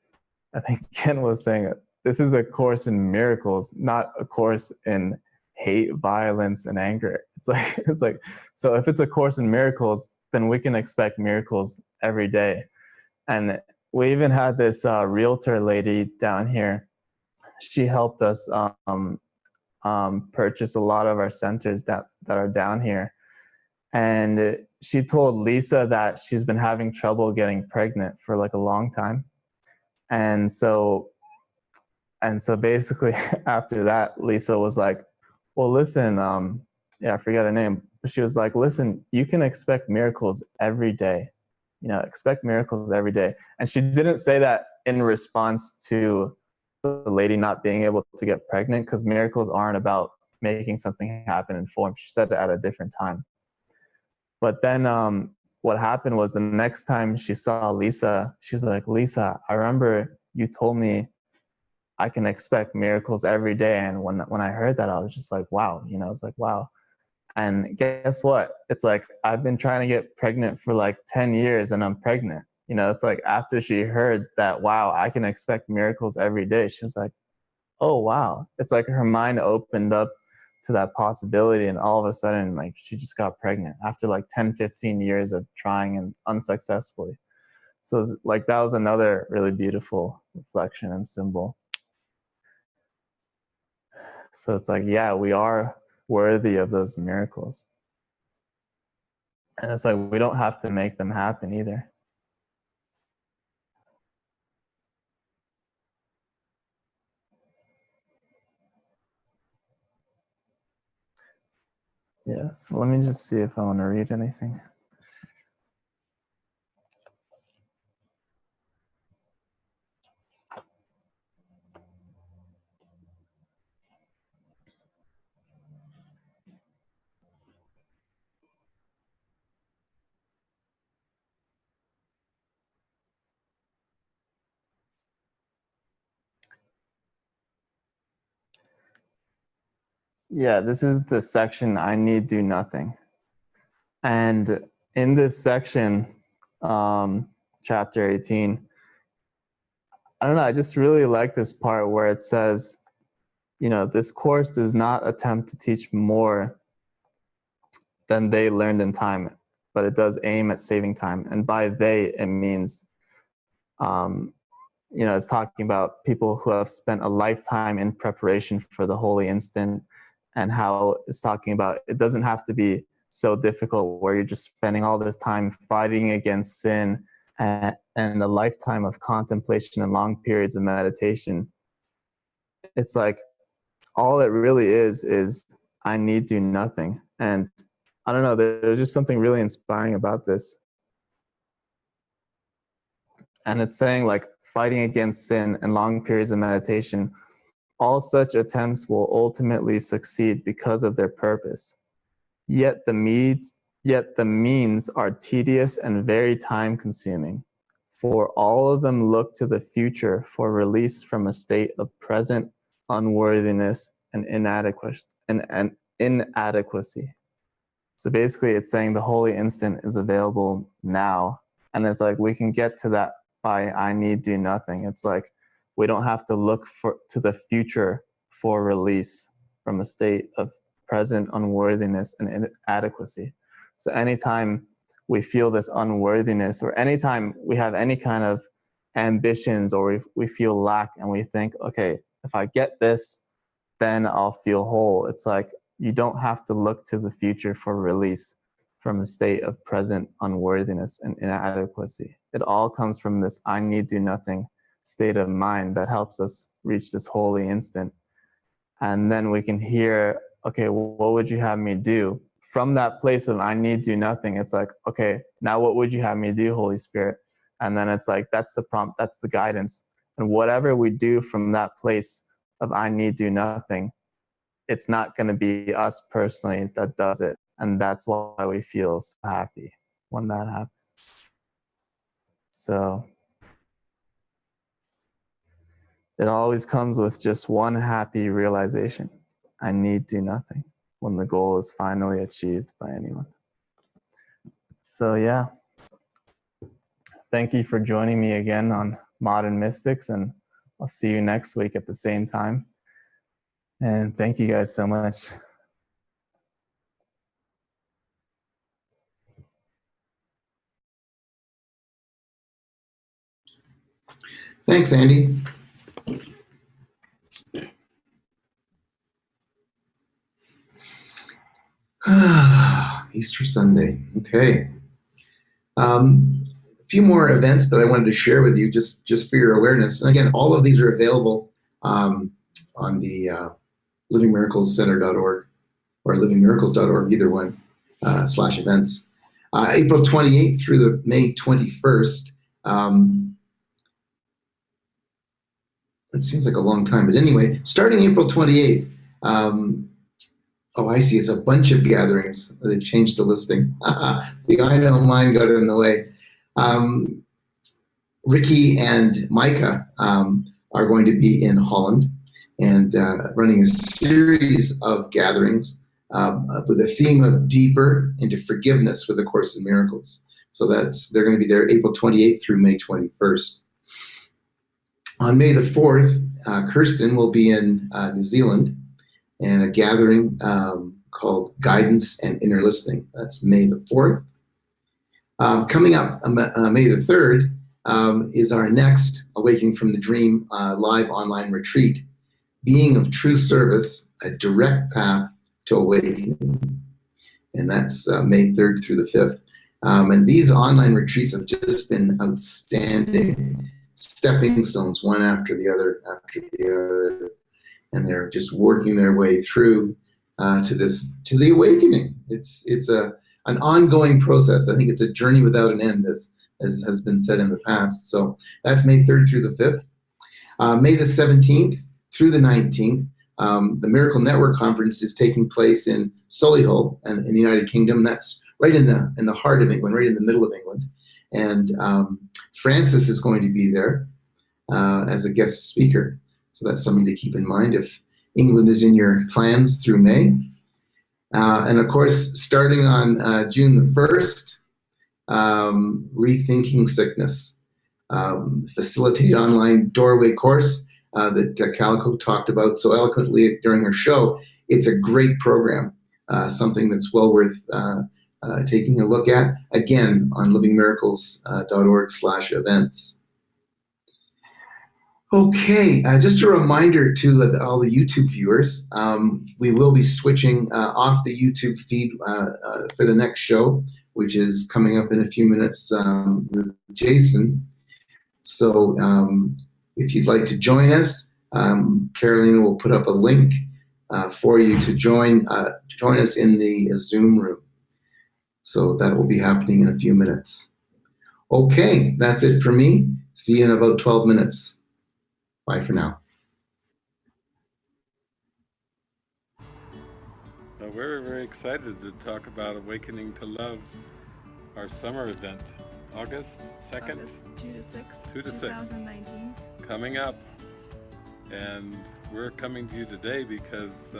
I think Ken was saying, this is a course in miracles, not a course in hate, violence, and anger. It's like, so if it's a course in miracles, then we can expect miracles every day. And we even had this realtor lady down here. She helped us purchase a lot of our centers that are down here. And she told Lisa that she's been having trouble getting pregnant for like a long time. And so basically after that, Lisa was like, well, listen, I forget her name, but she was like, listen, you can expect miracles every day. Expect miracles every day. And she didn't say that in response to the lady not being able to get pregnant, because miracles aren't about making something happen in form. She said it at a different time. But then what happened was the next time she saw Lisa, she was like, Lisa, I remember you told me I can expect miracles every day. And when I heard that, I was just like, wow, it's like, wow. And guess what? It's like, I've been trying to get pregnant for like 10 years and I'm pregnant. It's like after she heard that, wow, I can expect miracles every day, she was like, oh, wow. It's like her mind opened up to that possibility. And all of a sudden, like, she just got pregnant after like 10, 15 years of trying and unsuccessfully. So it's like, that was another really beautiful reflection and symbol. So it's like, yeah, we are worthy of those miracles. And it's like, we don't have to make them happen either. Yeah, so let me just see if I want to read anything. Yeah, this is the section, I need do nothing. And in this section, chapter 18, I don't know, I just really like this part where it says, this course does not attempt to teach more than they learned in time, but it does aim at saving time. And by they, it means, it's talking about people who have spent a lifetime in preparation for the holy instant, and how it's talking about it doesn't have to be so difficult where you're just spending all this time fighting against sin and a lifetime of contemplation and long periods of meditation. It's like, all it really is I need do nothing. And I don't know, there's just something really inspiring about this. And it's saying, like, fighting against sin and long periods of meditation, all such attempts will ultimately succeed because of their purpose. Yet the means are tedious and very time-consuming, for all of them look to the future for release from a state of present unworthiness and inadequacy. So basically, it's saying the holy instant is available now, and it's like we can get to that by I need do nothing. It's like we don't have to look to the future for release from a state of present unworthiness and inadequacy. So anytime we feel this unworthiness, or anytime we have any kind of ambitions, or we feel lack and we think, okay, if I get this, then I'll feel whole. It's like you don't have to look to the future for release from a state of present unworthiness and inadequacy. It all comes from this I need do nothing state of mind that helps us reach this holy instant. And then we can hear, okay, what would you have me do? From that place of I need do nothing, it's like, okay, now what would you have me do, Holy Spirit? And then it's like, that's the prompt, that's the guidance. And whatever we do from that place of I need do nothing, it's not going to be us personally that does it. And that's why we feel so happy when that happens. So it always comes with just one happy realization. I need do nothing when the goal is finally achieved by anyone. So yeah, thank you for joining me again on Modern Mystics, and I'll see you next week at the same time. And thank you guys so much. Thanks, Andy. Easter Sunday. Okay. A few more events that I wanted to share with you, just for your awareness. And again, all of these are available on the livingmiraclescenter.org or livingmiracles.org, either one, /events. April 28th through the May 21st. It seems like a long time, but anyway, starting April 28th, oh, I see, it's a bunch of gatherings. They've changed the listing. The I Know Mine got in the way. Ricky and Micah are going to be in Holland and running a series of gatherings with a theme of deeper into forgiveness with A Course in Miracles. So they're going to be there April 28th through May 21st. On May the 4th, Kirsten will be in New Zealand and a gathering called Guidance and Inner Listening. That's May the 4th. Coming up May the 3rd is our next Awakening from the Dream live online retreat, Being of True Service, a Direct Path to Awakening. And that's May 3rd through the 5th. And these online retreats have just been outstanding stepping stones, one after the other, and they're just working their way through to the awakening. It's an ongoing process. I think it's a journey without an end, as has been said in the past. So that's May 3rd through the 5th. May the 17th through the 19th, the Miracle Network Conference is taking place in Solihull in the United Kingdom. That's right in the heart of England, right in the middle of England. And Francis is going to be there as a guest speaker. So that's something to keep in mind if England is in your plans through May. And of course, starting on June the 1st, Rethinking Sickness, facilitated online doorway course that Calico talked about so eloquently during her show. It's a great program, something that's well worth taking a look at, again, on livingmiracles.org/events. Okay, just a reminder to all the YouTube viewers, we will be switching off the YouTube feed for the next show, which is coming up in a few minutes with Jason. So if you'd like to join us, Carolina will put up a link for you to join us in the Zoom room. So that will be happening in a few minutes. Okay, that's it for me. See you in about 12 minutes. Bye for now. Well, we're very excited to talk about Awakening to Love, our summer event, August 2nd? August 2 to 6, 2 to 6. 2019. Coming up. And we're coming to you today because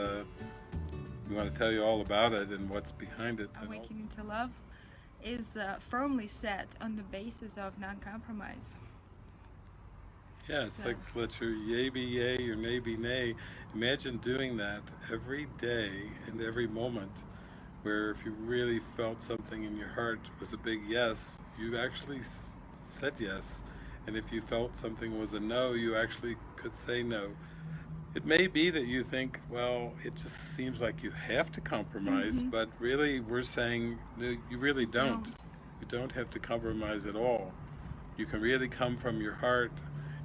we want to tell you all about it and what's behind it. Awakening to Love is firmly set on the basis of non-compromise. Yeah, it's like let your yay be yay, your nay be nay. Imagine doing that every day and every moment, where if you really felt something in your heart was a big yes, you actually said yes. And if you felt something was a no, you actually could say no. It may be that you think, well, it just seems like you have to compromise, but really we're saying, no, you really don't. You don't have to compromise at all. You can really come from your heart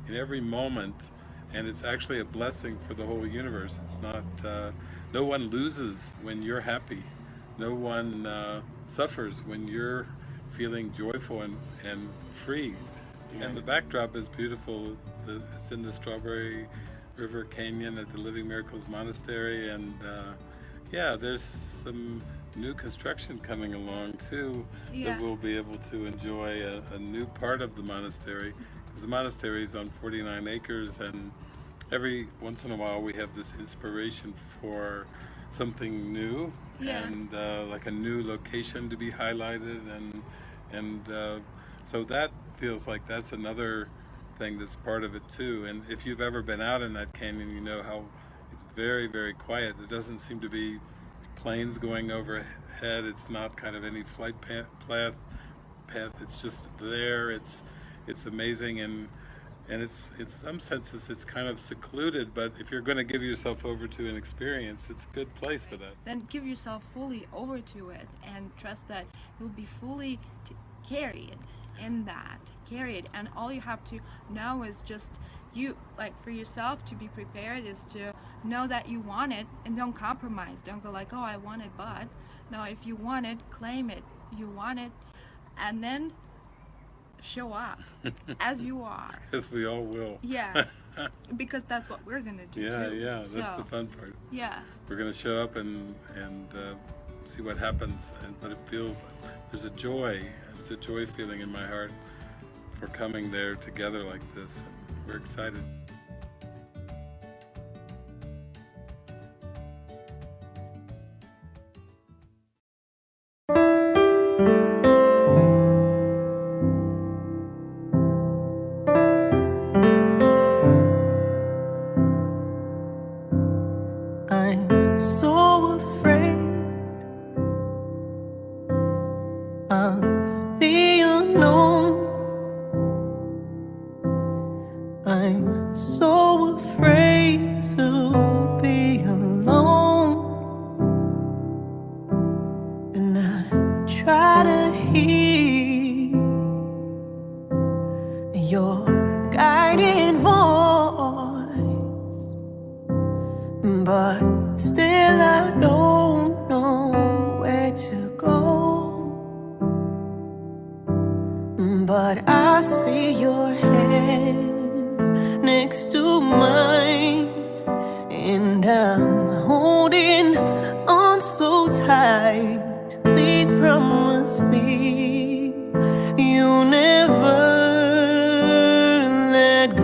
in every moment, and it's actually a blessing for the whole universe. It's not, no one loses when you're happy. No one suffers when you're feeling joyful and free. And the backdrop is beautiful. It's in the Strawberry River Canyon at the Living Miracles Monastery, and yeah, there's some new construction coming along too, that we'll be able to enjoy a new part of the monastery. The monastery is on 49 acres, and every once in a while we have this inspiration for something new, and like a new location to be highlighted, and so that feels like that's another thing that's part of it too. And if you've ever been out in that canyon, you know how it's very, very quiet. It doesn't seem to be planes going overhead. It's not kind of any flight path. It's just there. It's amazing, and it's in some senses it's kind of secluded. But if you're going to give yourself over to an experience, it's a good place for that. Then give yourself fully over to it and trust that you'll be fully carried in that. Carried, and all you have to know is just you, like for yourself to be prepared is to know that you want it and don't compromise. Don't go like, oh, I want it, but no, if you want it, claim it. You want it, and then show up as you are. As we all will. Yeah, because that's what we're gonna do too. Yeah, that's the fun part. Yeah. We're gonna show up and see what happens, but it feels, there's a joy. It's a joy feeling in my heart for coming there together like this, and we're excited. I'm so afraid of the unknown. I'm so afraid to be alone, and I try to hear your guiding voice, but still I don't know where to go. But I see your head next to mine, and I'm holding on so tight. Please promise me you'll never let go.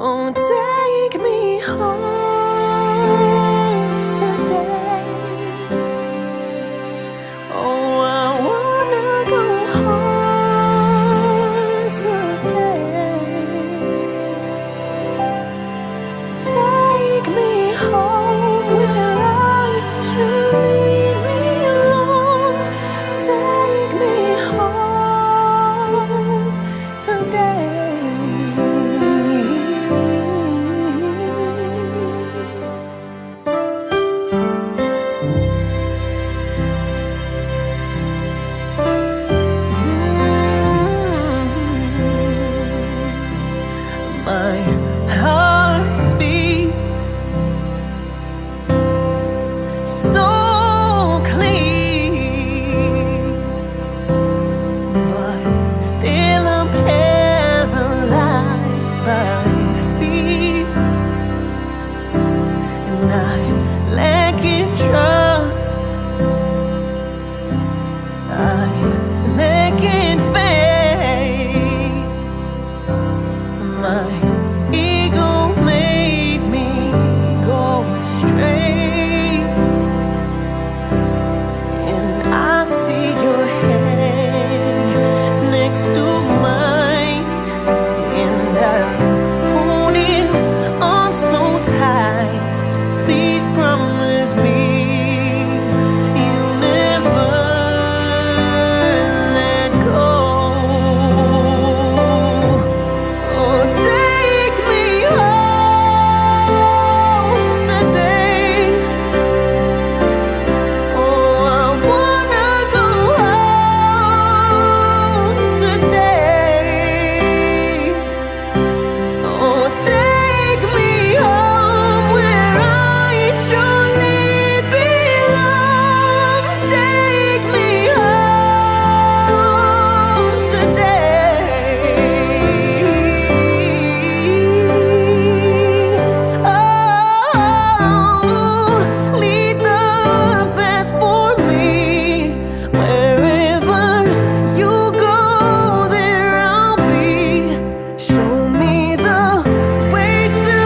Oh, take me home today. Oh, I wanna go home today. Take me home where I truly belong. Take me home today. My heart speaks so clean, but still I'm paralyzed by fear, and I lack in trust. I lack in faith. My ego made me go astray, and I see your hand next to mine, and I'm holding on so tight. Please promise me you'll never let go. Oh, take me home today. Oh, I wanna go home today. Oh, take me home where I truly belong. Take me home today. Oh, lead the path for me. Wherever you go, there I'll be. Show me the way to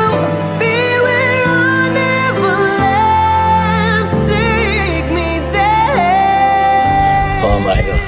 be where I never left. Take me there. Oh my God.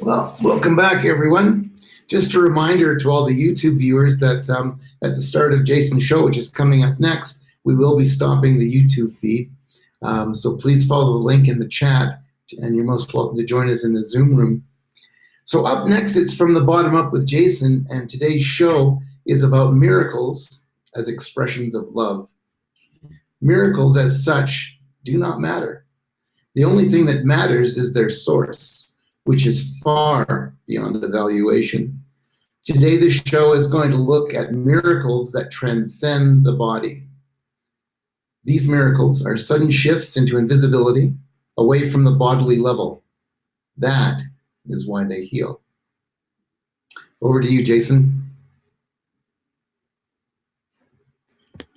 Well, welcome back, everyone. Just a reminder to all the YouTube viewers that at the start of Jason's show, which is coming up next, we will be stopping the YouTube feed. So please follow the link in the chat, and you're most welcome to join us in the Zoom room. So up next, it's From the Bottom Up with Jason, and today's show is about miracles as expressions of love. Miracles as such do not matter. The only thing that matters is their source, which is far beyond evaluation. Today, the show is going to look at miracles that transcend the body. These miracles are sudden shifts into invisibility, away from the bodily level. That is why they heal. Over to you, Jason.